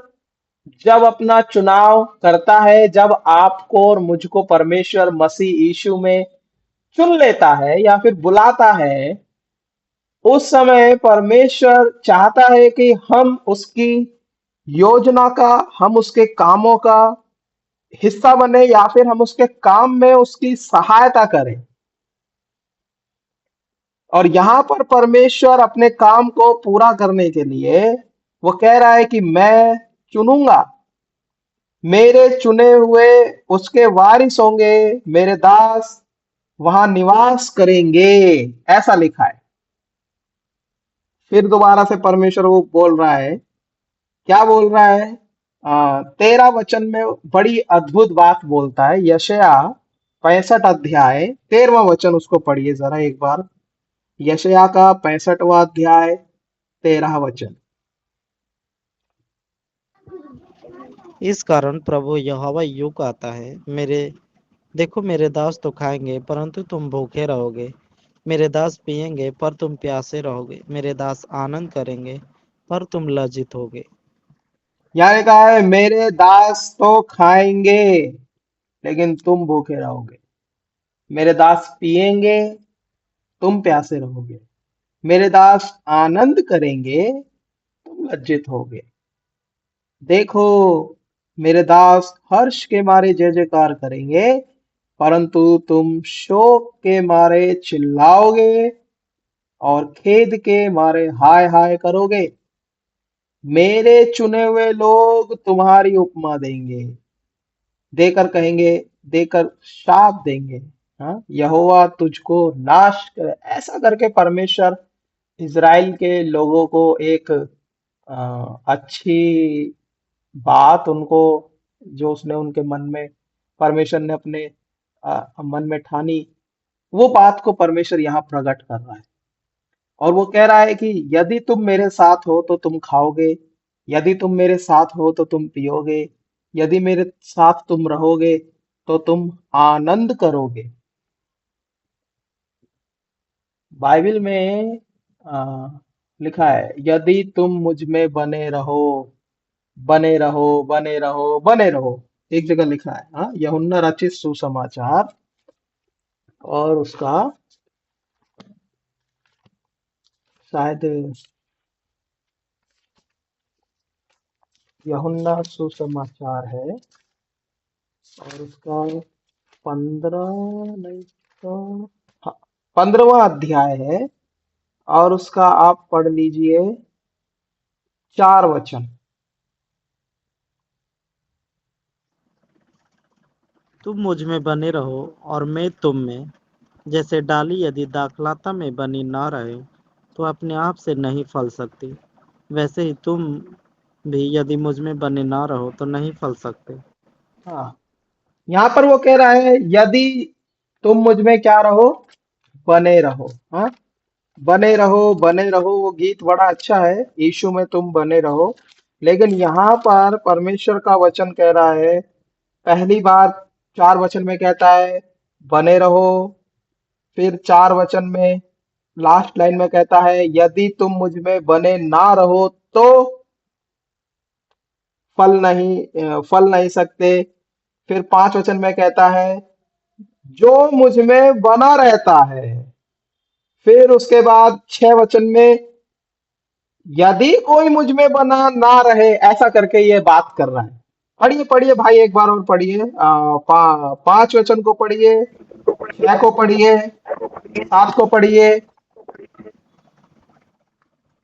S1: जब अपना चुनाव करता है, जब आपको और मुझको परमेश्वर मसीह यीशु में चुन लेता है या फिर बुलाता है, उस समय परमेश्वर चाहता है कि हम उसकी योजना का, हम उसके कामों का हिस्सा बने या फिर हम उसके काम में उसकी सहायता करें। और यहां पर परमेश्वर अपने काम को पूरा करने के लिए वो कह रहा है कि मैं चुनूंगा, मेरे चुने हुए उसके वारिस होंगे, मेरे दास वहां निवास करेंगे। ऐसा लिखा है। फिर दोबारा से परमेश्वर वो बोल रहा है, क्या बोल रहा है? 13 वचन में बड़ी अद्भुत बात बोलता है। यशया 65 अध्याय 13वां वचन, उसको पढ़िए जरा एक बार। यशया का 65वां अध्याय 13वां वचन।
S3: इस कारण प्रभु यहोवा यूं कहता है, मेरे देखो मेरे दास तो खाएंगे परंतु तुम भूखे रहोगे, मेरे दास पिएंगे पर तुम प्यासे रहोगे, मेरे दास आनंद करेंगे पर तुम लज्जित होगे।
S1: यहाँ लिखा है मेरे दास तो खाएंगे लेकिन तुम भूखे रहोगे, मेरे दास पिएंगे तुम प्यासे रहोगे, मेरे दास आनंद करेंगे तुम लज्जित होगे। देखो मेरे दास हर्ष के मारे जय जयकार करेंगे परंतु तुम शोक के मारे चिल्लाओगे और खेद के मारे हाय हाय करोगे। मेरे चुने हुए लोग तुम्हारी उपमा देंगे, देकर कहेंगे, देकर शाप देंगे, हाँ यहोवा तुझको नाश करे। ऐसा करके परमेश्वर इज़राइल के लोगों को एक अच्छी बात उनको, जो उसने उनके मन में, परमेश्वर ने अपने मन में ठानी, वो बात को परमेश्वर यहाँ प्रकट कर रहा है। और वो कह रहा है कि यदि तुम मेरे साथ हो तो तुम खाओगे, यदि तुम मेरे साथ हो तो तुम पियोगे, यदि मेरे साथ तुम रहोगे तो तुम आनंद करोगे। बाइबल में आ, लिखा है यदि तुम मुझ में बने रहो, बने रहो, बने रहो, बने रहो। एक जगह लिखा है, हाँ यूहन्ना रचित सुसमाचार और उसका शायद यूहन्ना सुसमाचार है और उसका 15 नहीं तो, हाँ 15वां अध्याय है और उसका आप पढ़ लीजिए 4 वचन।
S3: तुम मुझ में बने रहो और मैं तुम में, जैसे डाली यदि दाखलता में बनी न रहे तो अपने आप से नहीं फल सकती, वैसे ही तुम भी यदि मुझ में बने ना रहो तो नहीं फल सकते।
S1: हाँ यहाँ पर वो कह रहा है यदि तुम मुझ में क्या रहो, बने रहो। हाँ बने रहो, बने रहो, वो गीत बड़ा अच्छा है, यीशु में तुम बने रहो। लेकिन यहाँ पर परमेश्वर का वचन कह रहा है, पहली बार 4 वचन में कहता है बने रहो, फिर 4 वचन में लास्ट लाइन में कहता है यदि तुम मुझ में बने ना रहो तो फल नहीं सकते। फिर 5 वचन में कहता है जो मुझ में बना रहता है। फिर उसके बाद 6 वचन में यदि कोई मुझ में बना ना रहे, ऐसा करके ये बात कर रहा है। पढ़िए पढ़िए भाई, एक बार और पढ़िए, 5 वचन को पढ़िए, 6 को पढ़िए, 7 को पढ़िए।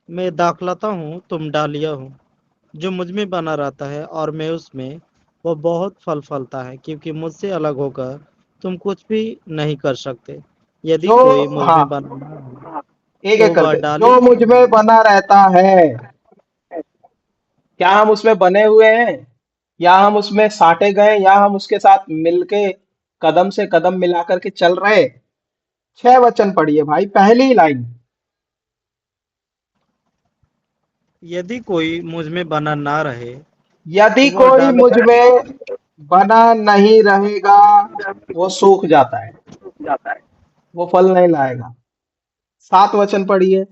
S3: मैं दाखलता हूँ, तुम डालिया हो, जो मुझ में बना रहता है और मैं उसमें, वो बहुत फल फलता है, क्योंकि मुझसे अलग होकर तुम कुछ भी नहीं कर सकते। यदि
S1: जो
S3: कोई मुझ
S1: हाँ
S3: में बना ना हो
S1: एक
S3: तो
S1: एक
S3: वह
S1: करके,
S3: डाली
S1: जो मुझ में बना रहता है, क्या हम उसमें बने हुए हैं या हम उसमें साटे गए या हम उसके साथ मिलके कदम से कदम मिला करके चल रहे। 6 वचन पढ़िए भाई, पहली लाइन।
S3: यदि कोई मुझ में बना ना रहे
S1: यदि
S3: तो वह
S1: कोई
S3: डाली
S1: मुझ में बना नहीं रहेगा वो सूख जाता है, वो फल नहीं लाएगा। 7 वचन पढ़िए।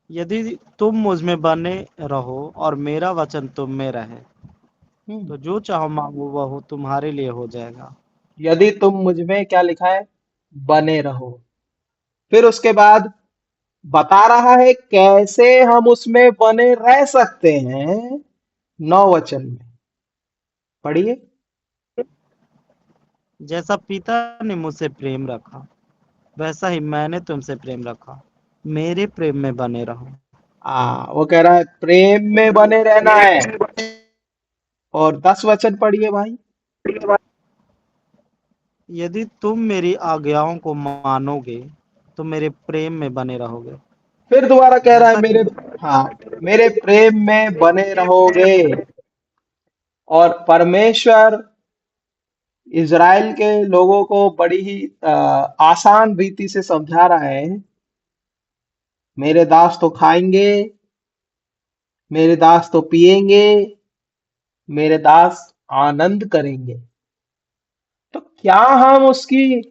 S3: यदि तुम मुझ में बने रहो और मेरा वचन तुम में रहे
S1: हम्म,
S3: तो जो चाहो मांगो वह तुम्हारे लिए हो जाएगा।
S1: यदि तुम मुझ में, क्या लिखा है, बने रहो। फिर उसके बाद बता रहा है कैसे हम उसमें बने रह सकते हैं। 9 वचन में पढ़िए।
S3: जैसा पिता ने मुझसे प्रेम रखा वैसा ही मैंने तुमसे प्रेम रखा, मेरे प्रेम में बने रहो।
S1: वो कह रहा है प्रेम में बने रहना है। और 10 वचन पढ़िए भाई।
S3: यदि तुम मेरी आज्ञाओं को मानोगे तो मेरे प्रेम में बने रहोगे,
S1: फिर दोबारा कह रहा है
S3: जैसा कि
S1: मेरे, हाँ मेरे प्रेम में बने रहोगे। और परमेश्वर इज़राइल के लोगों को बड़ी ही आसान रीति से समझा रहा है, मेरे दास तो खाएंगे मेरे दास तो पिएंगे, मेरे दास आनंद करेंगे। तो क्या हम उसकी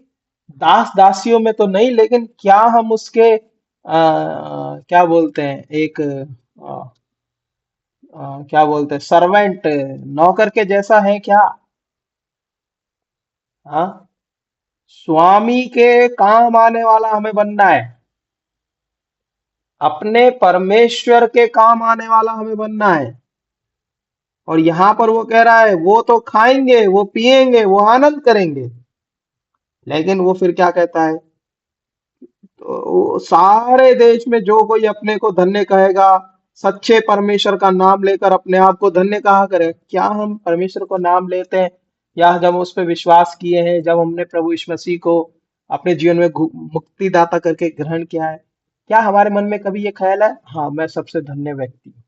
S1: दास दासियों में तो नहीं, लेकिन क्या हम उसके क्या बोलते हैं, एक क्या बोलते हैं, सर्वेंट, नौकर के जैसा है क्या? हाँ, स्वामी के काम आने वाला हमें बनना है, अपने परमेश्वर के काम आने वाला हमें बनना है। और यहां पर वो कह रहा है वो तो खाएंगे, वो पिएंगे, वो आनंद करेंगे, लेकिन वो फिर क्या कहता है, तो सारे देश में जो कोई अपने को धन्य कहेगा, सच्चे परमेश्वर का नाम लेकर अपने आप को धन्य कहा करे। क्या हम परमेश्वर को नाम लेते हैं, या जब उस पर विश्वास किए हैं, जब हमने प्रभु यीशु मसीह को अपने जीवन में मुक्तिदाता करके ग्रहण किया है, क्या हमारे मन में कभी ये ख्याल है, हाँ मैं सबसे धन्य व्यक्ति हूँ?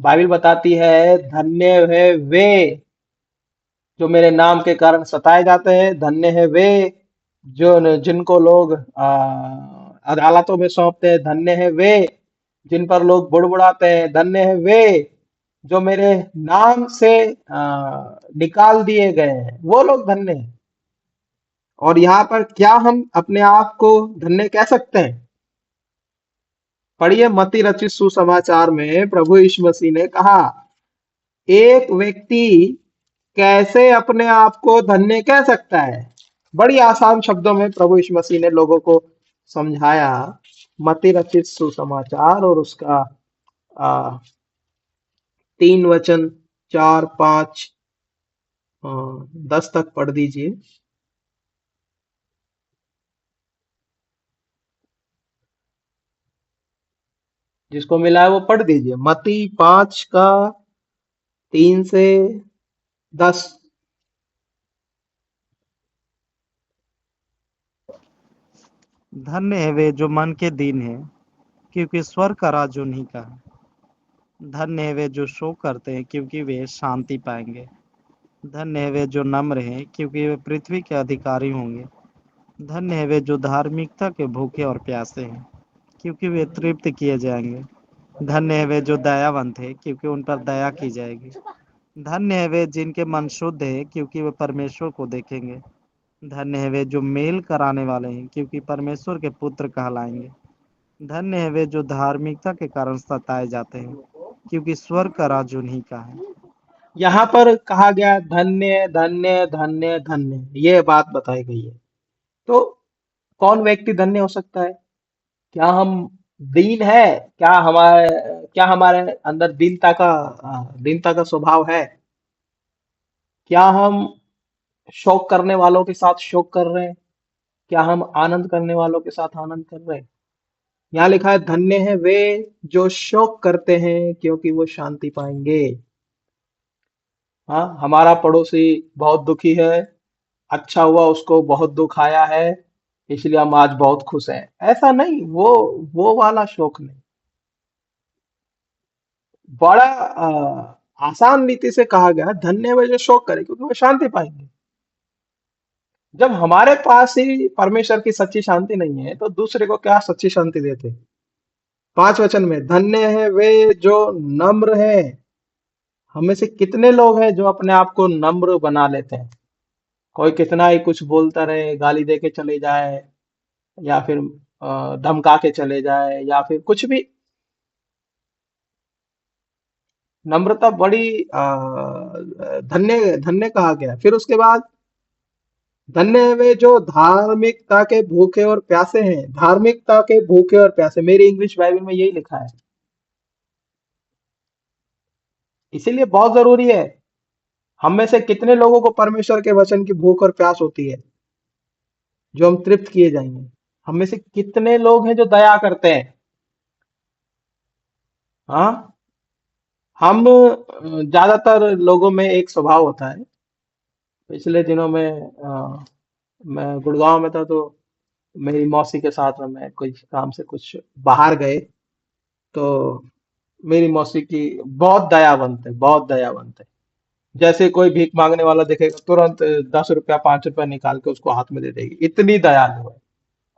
S1: बाइबल बताती है धन्य है वे जो मेरे नाम के कारण सताए जाते हैं, धन्य है वे जो जिनको लोग अदालतों में सौंपते हैं, धन्य है वे जिन पर लोग बुड़बुड़ाते हैं, धन्य है वे जो मेरे नाम से निकाल दिए गए हैं, वो लोग धन्य हैं। और यहाँ पर क्या हम अपने आप को धन्य कह सकते हैं? पढ़िए मत्ती रचित सुसमाचार में प्रभु यीशु मसीह ने कहा, एक व्यक्ति कैसे अपने आप को धन्य कह सकता है? बड़ी आसान शब्दों में प्रभु यीशु मसीह ने लोगों को समझाया। मत्ती रचित सुसमाचार और उसका आ, 3 वचन, 4, 5, 10 तक पढ़ दीजिए। जिसको मिला है वो पढ़ दीजिए। मत्ती 5 का 3 से 10।
S3: धन्य है वे जो मन के दीन हैं, क्योंकि स्वर्ग का राज उन्हीं का है। धन्य है वे जो शोक करते हैं, क्योंकि वे शांति पाएंगे। धन्य है वे जो नम्र हैं, क्योंकि वे पृथ्वी के अधिकारी होंगे। धन्य है वे जो धार्मिकता के भूखे और प्यासे हैं, क्योंकि वे तृप्त किए जाएंगे। धन्य है वे जो दयावंत हैं, क्योंकि उन पर दया की जाएगी। धन्य है वे जिनके मन शुद्ध है, क्योंकि वे परमेश्वर को देखेंगे। धन्य है वे जो मेल कराने वाले हैं, क्योंकि परमेश्वर के पुत्र कहलाएंगे। धन्य है वे जो धार्मिकता के कारण सताए जाते हैं, क्योंकि स्वर्ग का राज उन्हीं का है।
S1: यहाँ पर कहा गया धन्य धन्य धन्य धन्य, ये बात बताई गई है। तो कौन व्यक्ति धन्य हो सकता है? क्या हम दीन है? क्या हमारे अंदर दीनता का स्वभाव है? क्या हम शोक करने वालों के साथ शोक कर रहे हैं? क्या हम आनंद करने वालों के साथ आनंद कर रहे हैं? यहाँ लिखा है धन्य है वे जो शोक करते हैं, क्योंकि वो शांति पाएंगे। हाँ, हमारा पड़ोसी बहुत दुखी है, अच्छा हुआ उसको बहुत दुख आया है, इसलिए हम आज बहुत खुश हैं, ऐसा नहीं। वो वाला शोक नहीं। बड़ा आसान रीति से कहा गया धन्य वे जो शोक करे, क्योंकि वो शांति पाएंगे। जब हमारे पास ही परमेश्वर की सच्ची शांति नहीं है, तो दूसरे को क्या सच्ची शांति देते? 5 वचन में धन्य है वे जो नम्र है। हम में से कितने लोग हैं जो अपने आप को नम्र बना लेते हैं? कोई कितना ही कुछ बोलता रहे, गाली दे के चले जाए, या फिर धमका के चले जाए, या फिर कुछ भी, नम्रता बड़ी धन्य धन्य कहा गया। फिर उसके बाद धन्य है वे जो धार्मिकता के भूखे और प्यासे हैं। धार्मिकता के भूखे और प्यासे, मेरी इंग्लिश बाइबल में यही लिखा है। इसीलिए बहुत जरूरी है, हम में से कितने लोगों को परमेश्वर के वचन की भूख और प्यास होती है, जो हम तृप्त किए जाएंगे। हम में से कितने लोग हैं जो दया करते हैं? हाँ, हम ज्यादातर लोगों में एक स्वभाव होता है। पिछले दिनों में मैं गुड़गांव में था, तो मेरी मौसी के साथ में मैं कुछ काम से कुछ बाहर गए, तो मेरी मौसी की बहुत दयावंत है, बहुत दयावंत है। जैसे कोई भीख मांगने वाला दिखेगा, तुरंत 10 रुपया 5 रुपया निकाल के उसको हाथ में दे देगी, इतनी दयालु है।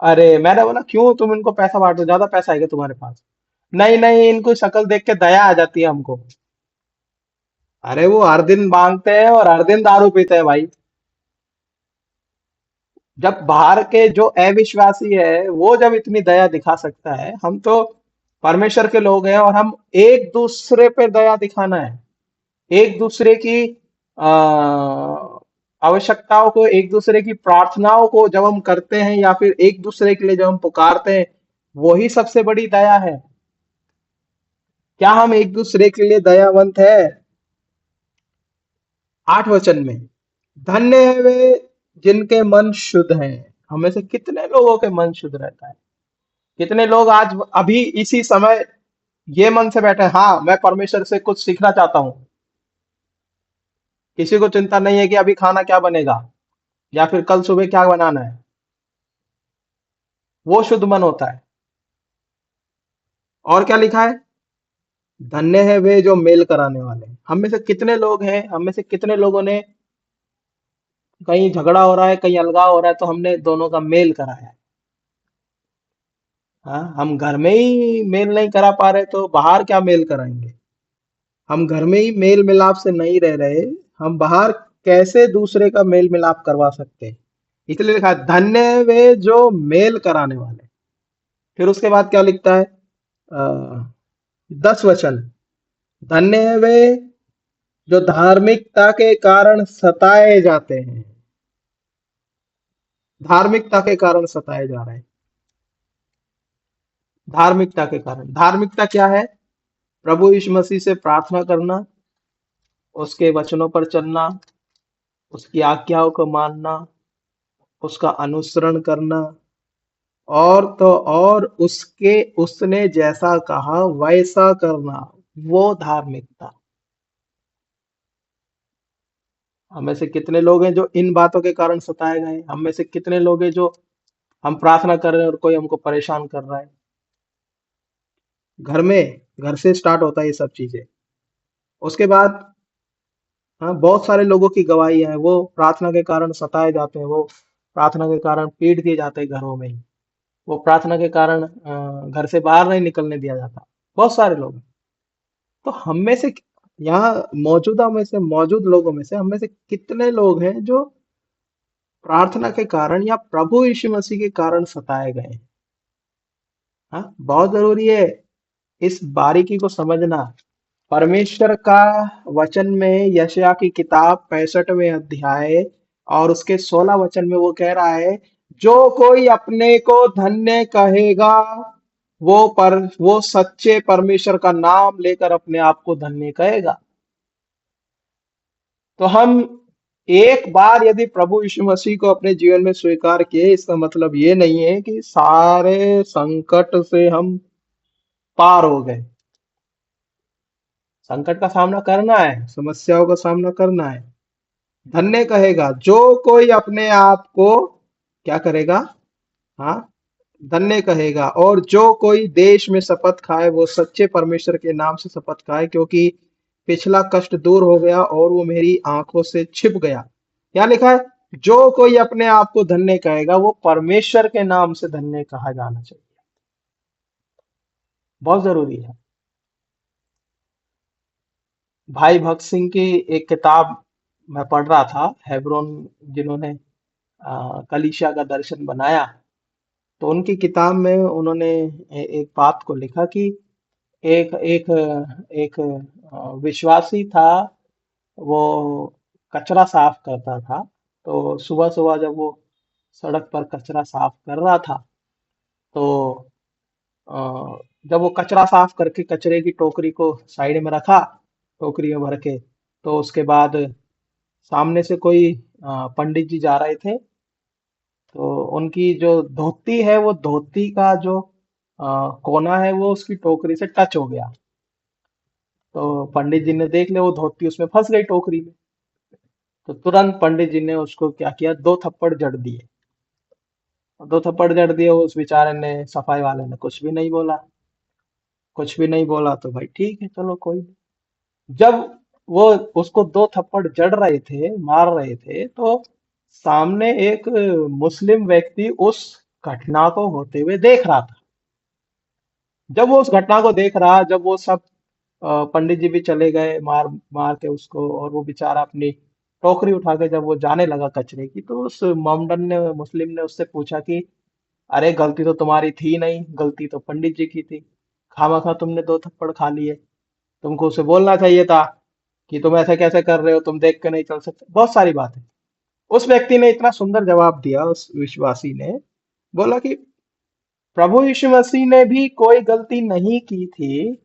S1: अरे मैंने बोला क्यों तुम इनको पैसा बांटो, ज्यादा पैसा है क्या तुम्हारे पास? नहीं नहीं, इनको शक्ल देख के दया आ जाती है हमको। अरे वो हर दिन मांगते हैं और हर दिन दारू पीते हैं भाई। जब बाहर के जो अविश्वासी है वो जब इतनी दया दिखा सकता है, हम तो परमेश्वर के लोग हैं और हम एक दूसरे पे दया दिखाना है। एक दूसरे की आ, आवश्यकताओं को, एक दूसरे की प्रार्थनाओं को जब हम करते हैं या फिर एक दूसरे के लिए जब हम पुकारते हैं, वही सबसे बड़ी दया है। क्या हम एक दूसरे के लिए दयावंत है? 8 वचन में, धन्य है वे जिनके मन शुद्ध हैं। हमें से कितने लोगों के मन शुद्ध रहता है? कितने लोग आज अभी इसी समय ये मन से बैठे हैं, हाँ मैं परमेश्वर से कुछ सीखना चाहता हूँ। किसी को चिंता नहीं है कि अभी खाना क्या बनेगा या फिर कल सुबह क्या बनाना है। वो शुद्ध मन होता है। और क्या लिखा है? धन्य है वे जो मेल कराने वाले हैं। हम में से कितने लोग हैं, हम में से कितने लोगों ने, कहीं झगड़ा हो रहा है कहीं अलगाव हो रहा है तो हमने दोनों का मेल कराया है। हाँ, हम घर में ही मेल नहीं करा पा रहे तो बाहर क्या मेल कराएंगे? हम घर में ही मेल मिलाप से नहीं रह रहे, हम बाहर कैसे दूसरे का मेल मिलाप करवा सकते हैं? इसलिए लिखा है धन्य है वे जो मेल कराने वाले। फिर उसके बाद क्या लिखता है? 10 वचन, धन्य है वे जो धार्मिकता के कारण सताए जाते हैं। धार्मिकता के कारण सताए जा रहे हैं। धार्मिकता के कारण, धार्मिकता क्या है? प्रभु यीशु मसीह से प्रार्थना करना, उसके वचनों पर चलना, उसकी आज्ञाओं को मानना, उसका अनुसरण करना, और तो और उसने जैसा कहा वैसा करना, वो धार्मिकता। हम में से कितने लोग हैं जो इन बातों के कारण सताए गए? हम में से कितने लोग हैं जो, हम प्रार्थना कर रहे हैं और कोई हमको परेशान कर रहा है? घर में, घर से स्टार्ट होता है ये सब चीजें। उसके बाद, हाँ, बहुत सारे लोगों की गवाही है, वो प्रार्थना के कारण सताए जाते हैं, वो प्रार्थना के कारण पीट दिए जाते हैं घरों में ही, वो प्रार्थना के कारण घर से बाहर नहीं निकलने दिया जाता। बहुत सारे लोग हैं। तो हम में से, यहाँ मौजूदा में से, मौजूद लोगों में से, हम में से कितने लोग हैं जो प्रार्थना के कारण या प्रभु यीशु मसीह के कारण सताए गए हैं? हाँ, बहुत जरूरी है इस बारीकी को समझना। परमेश्वर का वचन में यशायाह की किताब 65वें अध्याय और उसके 16 वचन में वो कह रहा है, जो कोई अपने को धन्य कहेगा वो सच्चे परमेश्वर का नाम लेकर अपने आप को धन्य कहेगा। तो हम एक बार यदि प्रभु यीशु मसीह को अपने जीवन में स्वीकार किए, इसका मतलब ये नहीं है कि सारे संकट से हम पार हो गए। संकट का सामना करना है, समस्याओं का सामना करना है। धन्य कहेगा जो कोई अपने आप को क्या करेगा? हाँ, धन्य कहेगा। और जो कोई देश में शपथ खाए वो सच्चे परमेश्वर के नाम से शपथ खाए, क्योंकि पिछला कष्ट दूर हो गया और वो मेरी आंखों से छिप गया। क्या लिखा है? जो कोई अपने आप को धन्य कहेगा वो परमेश्वर के नाम से धन्य कहा जाना चाहिए। बहुत जरूरी है। भाई भक्त सिंह की एक किताब मैं पढ़ रहा था, हेब्रोन, जिन्होंने कलीसिया का दर्शन बनाया, तो उनकी किताब में उन्होंने एक बात को लिखा कि एक एक एक विश्वासी था, वो कचरा साफ करता था। तो सुबह सुबह जब वो सड़क पर कचरा साफ कर रहा था, तो अ, जब वो कचरा साफ करके कचरे की टोकरी को साइड में रखा, टोकरी में भर के, तो उसके बाद सामने से कोई पंडित जी जा रहे थे। तो उनकी जो धोती है, वो धोती का जो कोना है वो उसकी टोकरी से टच हो गया। तो पंडित जी ने देख लिया, वो धोती उसमें फंस गई टोकरी में। तो तुरंत पंडित जी ने उसको क्या किया, 2 थप्पड़ जड़ दिए। 2 थप्पड़ जड़ दिए, उस बेचारे ने, सफाई वाले ने कुछ भी नहीं बोला। कुछ भी नहीं बोला तो भाई ठीक है, चलो कोई नहीं। जब वो उसको 2 थप्पड़ जड़ रहे थे, मार रहे थे, तो सामने एक मुस्लिम व्यक्ति उस घटना को होते हुए देख रहा था। जब वो उस घटना को देख रहा, जब वो सब पंडित जी भी चले गए मार मार के उसको, और वो बेचारा अपनी टोकरी उठा के जब वो जाने लगा कचरे की, तो उस मोमडन ने, मुस्लिम ने उससे पूछा कि अरे गलती तो तुम्हारी थी नहीं, गलती तो पंडित जी की थी, खामखा तुमने 2 थप्पड़ खा लिए, तुमको उसे बोलना चाहिए था कि तुम ऐसे कैसे कर रहे हो, तुम देख के नहीं चल सकते, बहुत सारी बातें। उस व्यक्ति ने इतना सुंदर जवाब दिया, उस विश्वासी ने बोला कि प्रभु यीशु मसीह ने भी कोई गलती नहीं की थी,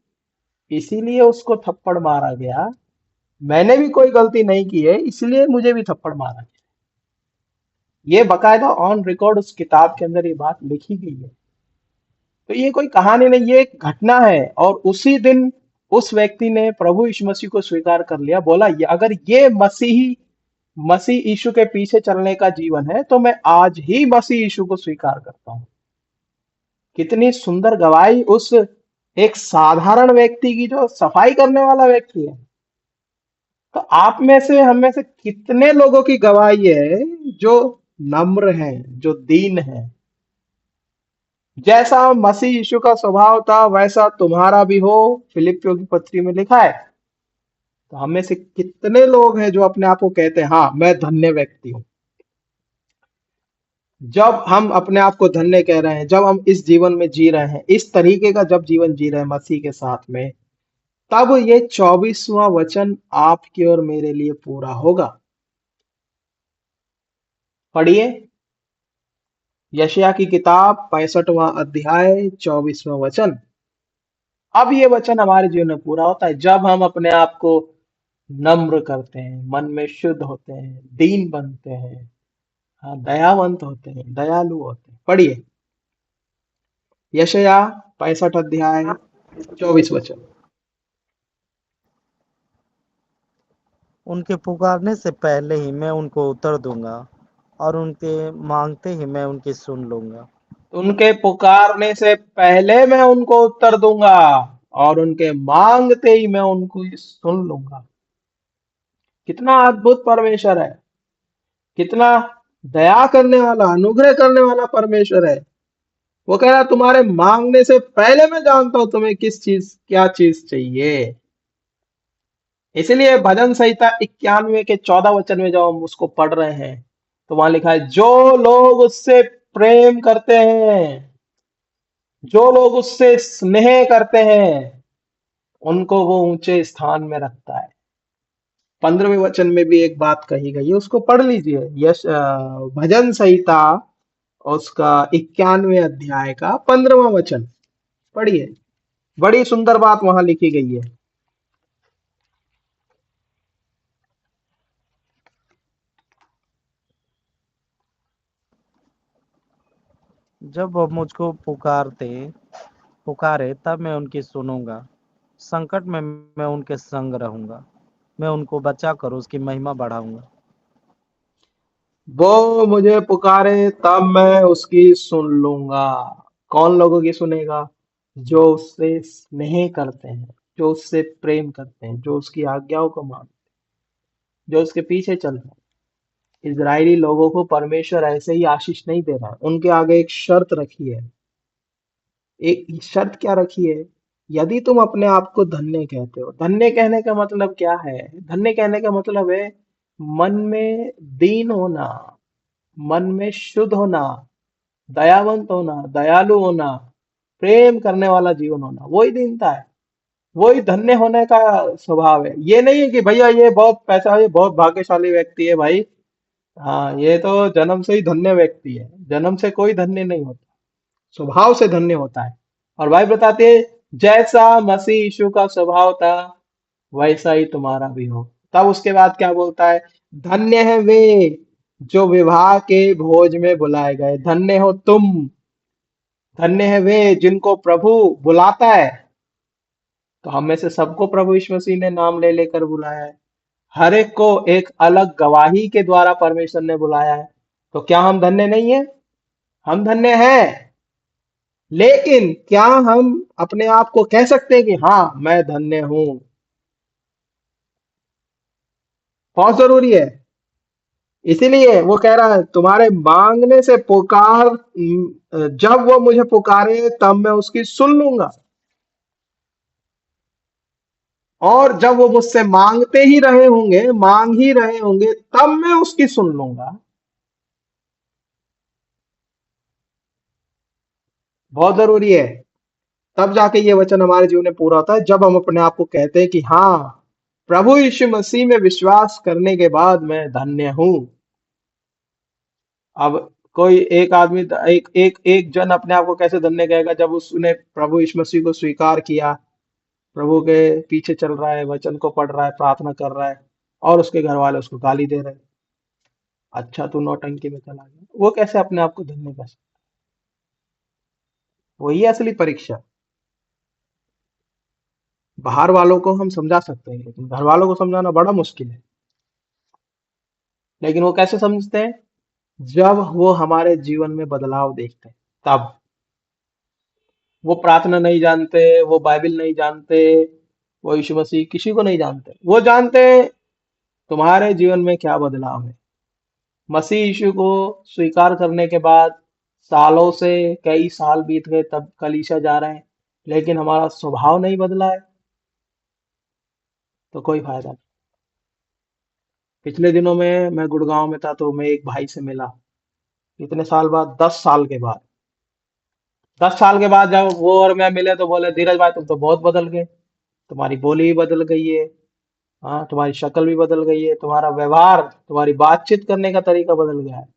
S1: इसीलिए उसको थप्पड़ मारा गया। मैंने भी कोई गलती नहीं की है, इसलिए मुझे भी थप्पड़ मारा गया। ये बकायदा ऑन रिकॉर्ड उस किताब के अंदर ये बात लिखी गई है। तो ये कोई कहानी नहीं, ये एक घटना है। और उसी दिन उस व्यक्ति ने प्रभु यीशु मसीह को स्वीकार कर लिया, बोला ये अगर ये मसीह यीशु के पीछे चलने का जीवन है, तो मैं आज ही मसीह यीशु को स्वीकार करता हूं। कितनी सुंदर गवाही उस एक साधारण व्यक्ति की, जो सफाई करने वाला व्यक्ति है। तो आप में से, हम में से कितने लोगों की गवाही है जो नम्र हैं, जो दीन हैं। जैसा मसीह यीशु का स्वभाव था वैसा तुम्हारा भी हो, फिलिपियों की पत्री में लिखा है। तो हम में से कितने लोग हैं जो अपने आप को कहते हैं हाँ मैं धन्य व्यक्ति हूं। जब हम अपने आप को धन्य कह रहे हैं, जब हम इस जीवन में जी रहे हैं, इस तरीके का जब जीवन जी रहे हैं मसीह के साथ में, तब ये 24वां वचन आपके और मेरे लिए पूरा होगा। पढ़िए यशायाह की किताब 65वां अध्याय 24वां वचन। अब ये वचन हमारे जीवन में पूरा होता है जब हम अपने आप को नम्र करते हैं, मन में शुद्ध होते हैं, दीन बनते हैं, हाँ दयावंत होते हैं, दयालु होते हैं। पढ़िए यशायाह 65 अध्याय 24 वचन।
S3: उनके पुकारने से पहले ही मैं उनको उत्तर दूंगा और उनके मांगते ही मैं उनकी सुन लूंगा।
S1: उनके पुकारने से पहले मैं उनको उत्तर दूंगा और उनके मांगते ही मैं उनको सुन लूंगा। कितना अद्भुत परमेश्वर है, कितना दया करने वाला, अनुग्रह करने वाला परमेश्वर है। वो कह रहा तुम्हारे मांगने से पहले मैं जानता हूं तुम्हें किस चीज, क्या चीज चाहिए। इसलिए भजन संहिता 91 के 14 वचन में जब हम उसको पढ़ रहे हैं, तो वहां लिखा है जो लोग उससे प्रेम करते हैं, जो लोग उससे स्नेह करते हैं, उनको वो ऊंचे स्थान में रखता है। 15वें वचन में भी एक बात कही गई है, उसको पढ़ लीजिए। भजन संहिता उसका 91 अध्याय का 15वां वचन पढ़िए, बड़ी सुंदर बात वहां लिखी गई है।
S3: जब वह मुझको पुकारे तब मैं उनकी सुनूंगा। संकट में मैं उनके संग रहूंगा। मैं उनको बचा कर उसकी महिमा बढ़ाऊंगा।
S1: वो मुझे पुकारे तब मैं उसकी सुन लूंगा। कौन लोगों की सुनेगा? जो उससे स्नेह करते हैं, जो उससे प्रेम करते हैं, जो उसकी आज्ञाओं को मानते हैं, जो उसके पीछे चलते हैं। इजरायली लोगों को परमेश्वर ऐसे ही आशीष नहीं दे रहा है, उनके आगे एक शर्त रखी है। एक शर्त क्या रखी है? यदि तुम अपने आप को धन्य कहते हो, धन्य कहने का मतलब क्या है? धन्य कहने का मतलब है मन में दीन होना, मन में शुद्ध होना, दयावंत होना, दयालु होना, प्रेम करने वाला जीवन होना, वही दीनता है, वही धन्य होने का स्वभाव है। ये नहीं है कि भैया ये बहुत पैसा, ये बहुत भाग्यशाली व्यक्ति है भाई, हाँ ये तो जन्म से ही धन्य व्यक्ति है। जन्म से कोई धन्य नहीं होता, स्वभाव से धन्य होता है। और भाई बताते हैं जैसा मसीह यीशु का स्वभाव था वैसा ही तुम्हारा भी हो। तब उसके बाद क्या बोलता है? धन्य है वे जो विवाह के भोज में बुलाए गए। धन्य हो तुम, धन्य है वे जिनको प्रभु बुलाता है। तो हम में से सबको प्रभु यीशु मसीह ने नाम ले लेकर बुलाया है। हर एक को एक अलग गवाही के द्वारा परमेश्वर ने बुलाया है। तो क्या हम धन्य नहीं है? हम धन्य हैं। लेकिन क्या हम अपने आप को कह सकते हैं कि हाँ मैं धन्य हूं? बहुत जरूरी है। इसीलिए वो कह रहा है तुम्हारे मांगने से जब वो मुझे पुकारे तब मैं उसकी सुन लूंगा। और जब वो मुझसे मांग ही रहे होंगे, तब मैं उसकी सुन लूंगा। बहुत जरूरी है। तब जाके ये वचन हमारे जीवन में पूरा होता है, जब हम अपने आप को कहते हैं कि हाँ, प्रभु यीशु मसीह में विश्वास करने के बाद मैं धन्य हूं। अब कोई एक आदमी, एक एक एक जन अपने आप को कैसे धन्य कहेगा, जब उसने प्रभु यीशु मसीह को स्वीकार किया, प्रभु के पीछे चल रहा है, वचन को पढ़ रहा है, प्रार्थना कर रहा है, और उसके घर वाले उसको गाली दे रहे हैं, अच्छा तू नौटंकी में चला गया, वो कैसे अपने आप को धन्य कर सकता? वही है असली परीक्षा। बाहर वालों को हम समझा सकते हैं, लेकिन घर वालों को समझाना बड़ा मुश्किल है। लेकिन वो कैसे समझते हैं? जब वो हमारे जीवन में बदलाव देखते हैं, तब। वो प्रार्थना नहीं जानते, वो बाइबल नहीं जानते, वो यीशु मसीह किसी को नहीं जानते, वो जानते हैं तुम्हारे जीवन में क्या बदलाव है। मसीह यीशु को स्वीकार करने के बाद सालों से, कई साल बीत गए, तब कलीसिया जा रहे हैं, लेकिन हमारा स्वभाव नहीं बदला है, तो कोई फायदा नहीं। पिछले दिनों में मैं गुड़गांव में था, तो मैं एक भाई से मिला, इतने साल बाद, 10 साल के बाद। 10 साल के बाद जब वो और मैं मिले, तो बोले, धीरज भाई तुम तो बहुत बदल गए, तुम्हारी बोली भी बदल गई है, हाँ तुम्हारी शक्ल भी बदल गई है, तुम्हारा व्यवहार, तुम्हारी बातचीत करने का तरीका बदल गया है।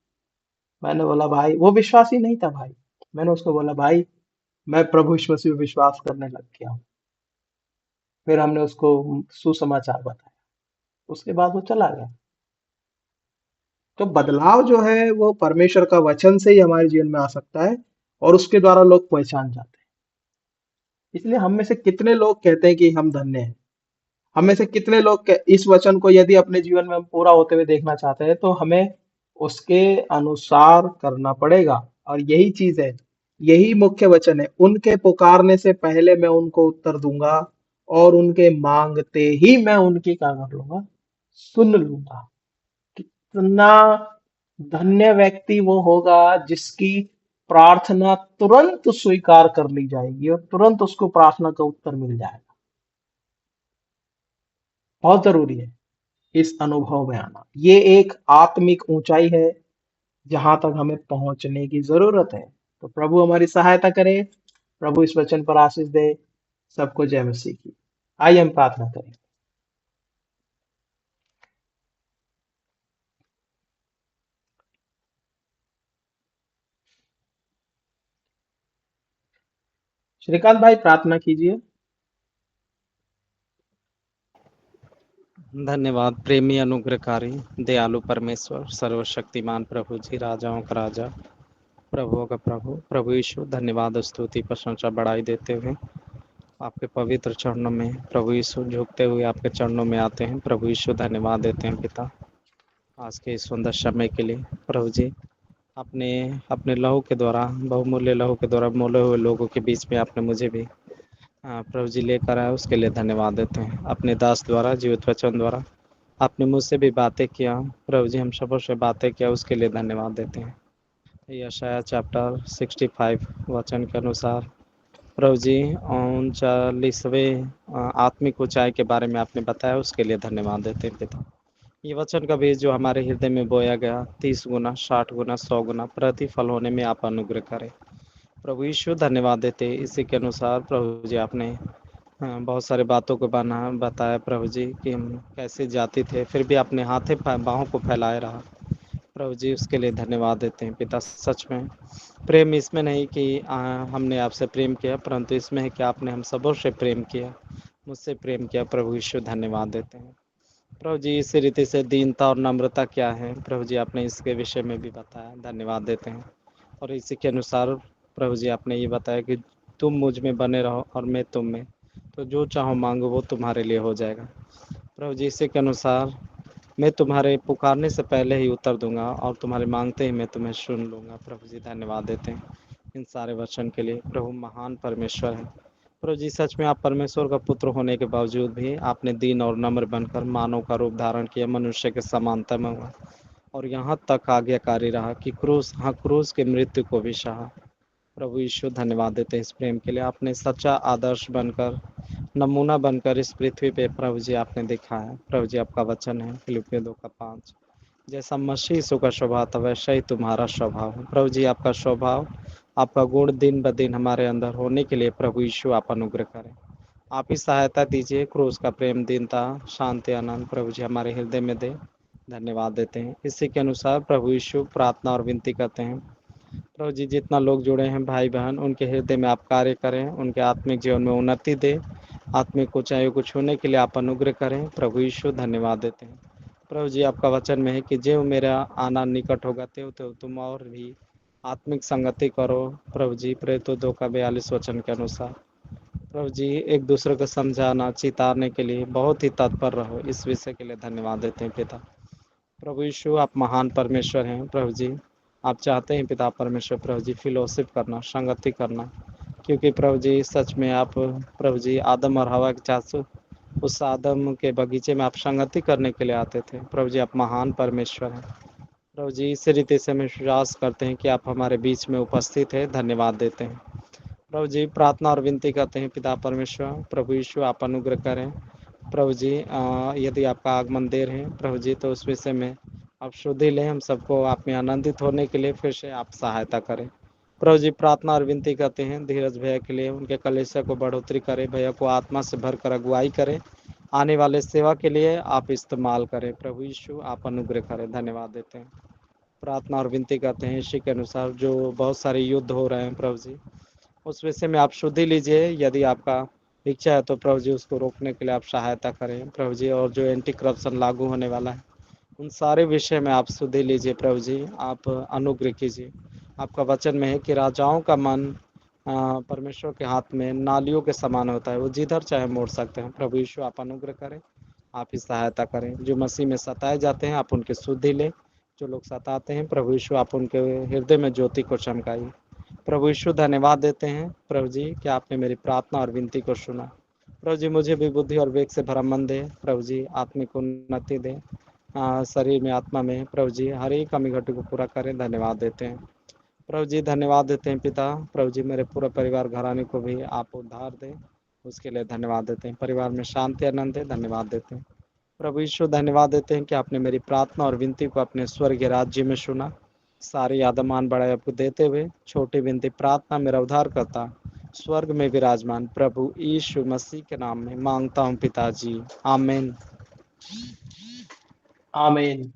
S1: मैंने बोला भाई, वो विश्वासी नहीं था भाई। मैंने उसको बोला भाई, मैं प्रभु यीशु मसीह पे विश्वास करने लग गया हूँ। फिर हमने उसको सुसमाचार बताया, उसके बाद वो चला गया। तो बदलाव जो है वो परमेश्वर का वचन से ही हमारे जीवन में आ सकता है, और उसके द्वारा लोग पहचान जाते हैं। इसलिए हम में से कितने लोग कहते हैं कि हम धन्य हैं? हम में से कितने लोग इस वचन को यदि अपने जीवन में हम पूरा होते हुए देखना चाहते हैं, तो हमें उसके अनुसार करना पड़ेगा। और यही चीज है, यही मुख्य वचन है, उनके पुकारने से पहले मैं उनको उत्तर दूंगा, और उनके मांगते ही मैं उनकी क्या कर लूंगा, सुन लूंगा। कितना धन्य व्यक्ति वो होगा जिसकी प्रार्थना तुरंत स्वीकार कर ली जाएगी, और तुरंत उसको प्रार्थना का उत्तर मिल जाएगा। बहुत जरूरी है इस अनुभव में आना। ये एक आत्मिक ऊंचाई है जहां तक हमें पहुंचने की जरूरत है। तो प्रभु हमारी सहायता करे, प्रभु इस वचन पर आशीष दे। सबको जय मसीह की। आइए हम प्रार्थना करें। श्रीकांत भाई प्रार्थना कीजिए।
S3: धन्यवाद प्रेमी अनुग्रहकारी दयालु परमेश्वर सर्वशक्तिमान प्रभु जी, राजाओं का राजा, प्रभुओं का प्रभु, प्रभु यीशु, धन्यवाद स्तुति प्रशंसा बढ़ाई देते हुए आपके पवित्र चरणों में प्रभु यीशु झुकते हुए आपके चरणों में आते हैं। प्रभु यीशु धन्यवाद देते हैं पिता आज के इस सुंदर समय के लिए। प्रभु जी, आपने अपने लहू के द्वारा, बहुमूल्य लहू के द्वारा मोले हुए लोगों के बीच में आपने मुझे भी प्रभु जी लेकर आए, उसके लिए धन्यवाद देते हैं। अपने दास द्वारा, जीवित वचन द्वारा आपने मुझसे भी बातें किया, प्रभु जी हम सबों से बातें किया, उसके लिए धन्यवाद देते हैं। यशायाह चैप्टर 65 वचन के अनुसार प्रभु जी 39वें आत्मिक ऊंचाई के बारे में आपने बताया, उसके लिए धन्यवाद देते हैं पिता। ये वचन का बीज जो हमारे हृदय में बोया गया, 30 गुना, 60 गुना, 100 गुना प्रतिफल होने में आप अनुग्रह करें। प्रभु यीशु धन्यवाद देते हैं। इसी के अनुसार प्रभु जी आपने बहुत सारे बातों को बताया प्रभु जी कि हम कैसे जाति थे, फिर भी अपने हाथे बाहों को फैलाए रहा। प्रभु जी उसके लिए धन्यवाद देते हैं पिता। सच में प्रेम इसमें नहीं कि हमने आपसे प्रेम किया, परंतु इसमें है कि आपने हम सबों से प्रेम किया, मुझसे प्रेम किया। प्रभु यीशु धन्यवाद देते हैं। प्रभु जी इसी रीति से दीनता और नम्रता क्या है, प्रभु जी आपने इसके विषय में भी बताया, धन्यवाद देते हैं। और इसी के अनुसार प्रभु जी आपने ये बताया कि तुम मुझ में बने रहो और मैं तुम में, तो जो चाहो मांगो वो तुम्हारे लिए हो जाएगा। प्रभु जी इसी के अनुसार मैं तुम्हारे पुकारने से पहले ही उत्तर दूंगा, और तुम्हारे मांगते ही मैं तुम्हें सुन लूँगा। प्रभु जी धन्यवाद देते हैं इन सारे वचन के लिए। प्रभु महान परमेश्वर है। प्रभु जी सच में आप परमेश्वर का पुत्र होने के बावजूद भी आपने दीन और नम्र बनकर मानव का रूप धारण किया, मनुष्य के समानता में हुआ, और यहाँ तक आज्ञाकारी रहा कि क्रूस की मृत्यु को भी सहा। प्रभु यीशु धन्यवाद देते हैं इस प्रेम के लिए। आपने सच्चा आदर्श बनकर नमूना बनकर इस पृथ्वी पे प्रभु जी आपने देखा है। प्रभु जी आपका वचन है फिलिपियों 2:5, जैसा मसीह यीशु का स्वभाव था वैसा ही तुम्हारा स्वभाव है। प्रभु जी आपका स्वभाव, आपका गुण दिन ब दिन हमारे अंदर होने के लिए प्रभु यीशु आप अनुग्रह करें। आप ही सहायता दीजिए। क्रूस का प्रेम, दीनता, शांति, आनंद प्रभु जी हमारे हृदय में दे। धन्यवाद देते हैं। इसी के अनुसार प्रभु यीशु प्रार्थना और विनती करते हैं। प्रभु जी जितना लोग जुड़े हैं भाई बहन, उनके हृदय में आप कार्य करें, उनके आत्मिक जीवन में उन्नति दे, आत्मिक ऊंचाइयों को छूने के लिए आप अनुग्रह करें। प्रभु यीशु धन्यवाद देते हैं। प्रभु जी आपका वचन में है कि जो मेरा आना निकट होगा त्यों त्यों तुम और भी आत्मिक संगति करो। प्रभु जी प्रेरितों 2:42 वचन के अनुसार प्रभु जी एक दूसरे को समझाना, चितारने के लिए बहुत ही तत्पर रहो। इस विषय के लिए धन्यवाद देते हैं पिता। प्रभु यीशु आप महान परमेश्वर हैं। प्रभु जी आप चाहते हैं पिता परमेश्वर प्रभु जी फिलोशिप करना, संगति करना, क्योंकि प्रभु जी सच में आप प्रभु जी आदम और हवा के चाचू उस आदम के बगीचे में आप संगति करने के लिए आते थे। प्रभु जी आप महान परमेश्वर हैं। प्रभु जी इसी रीति से हम विश्वास करते हैं कि आप हमारे बीच में उपस्थित हैं। धन्यवाद देते हैं। प्रभु जी प्रार्थना और विनती करते हैं पिता परमेश्वर प्रभु यीशु आप अनुग्रह करें। प्रभु जी यदि आपका आगमन देर है प्रभु जी तो उस विषय में आप शुद्धि लें। हम सबको आप में आनंदित होने के लिए फिर से आप सहायता करें। प्रभु जी प्रार्थना और विनती करते हैं धीरज भैया के लिए, उनके कलेशा को बढ़ोतरी करें, भैया को आत्मा से भरकर अगुवाई करें, आने वाले सेवा के लिए आप इस्तेमाल करें। प्रभु यीशु आप अनुग्रह करें। धन्यवाद देते हैं। प्रार्थना और विनती करते हैं इसी के अनुसार जो बहुत सारे युद्ध हो रहे हैं प्रभु जी उस विषय में आप शुद्धि लीजिए। यदि आपका इच्छा है तो प्रभु जी उसको रोकने के लिए आप सहायता करें प्रभु जी। और जो एंटी करप्शन लागू होने वाला है उन सारे विषय में आप शुद्धि लीजिए प्रभु जी, आप अनुग्रह कीजिए। आपका वचन में है कि राजाओं का मन परमेश्वर के हाथ में नालियों के समान होता है, वो जिधर चाहे मोड़ सकते हैं। प्रभु यीशु आप अनुग्रह करें, आप ही सहायता करें। जो मसीह में सताए जाते हैं आप उनकी शुद्धि लें, जो लोग सताते हैं प्रभु यीशु आप उनके हृदय में ज्योति को चमकाइए। प्रभु यीशु धन्यवाद देते हैं प्रभु जी कि आपने मेरी प्रार्थना और विनती को सुना। प्रभु जी मुझे भी बुद्धि और वेग से भरा मन दे प्रभु जी, आत्मिक उन्नति दे शरीर में आत्मा में प्रभु जी हर एक कमी घटी को पूरा करें। धन्यवाद देते हैं प्रभु जी, धन्यवाद देते हैं पिता। प्रभु जी मेरे पूरा परिवार घराने को भी आप उद्धार दें, उसके लिए धन्यवाद देते हैं। परिवार में शांति आनंद है, धन्यवाद देते हैं। प्रभु यीशु धन्यवाद देते हैं कि आपने मेरी प्रार्थना और विनती को अपने स्वर्गीय राज्य में सुना। सारी आदमान बढ़ाई आपको देते हुए छोटी विनती प्रार्थना मेरा उद्धार करता स्वर्ग में विराजमान प्रभु यीशु मसीह के नाम में मांगता हूँ पिताजी, आमीन।
S1: आमीन।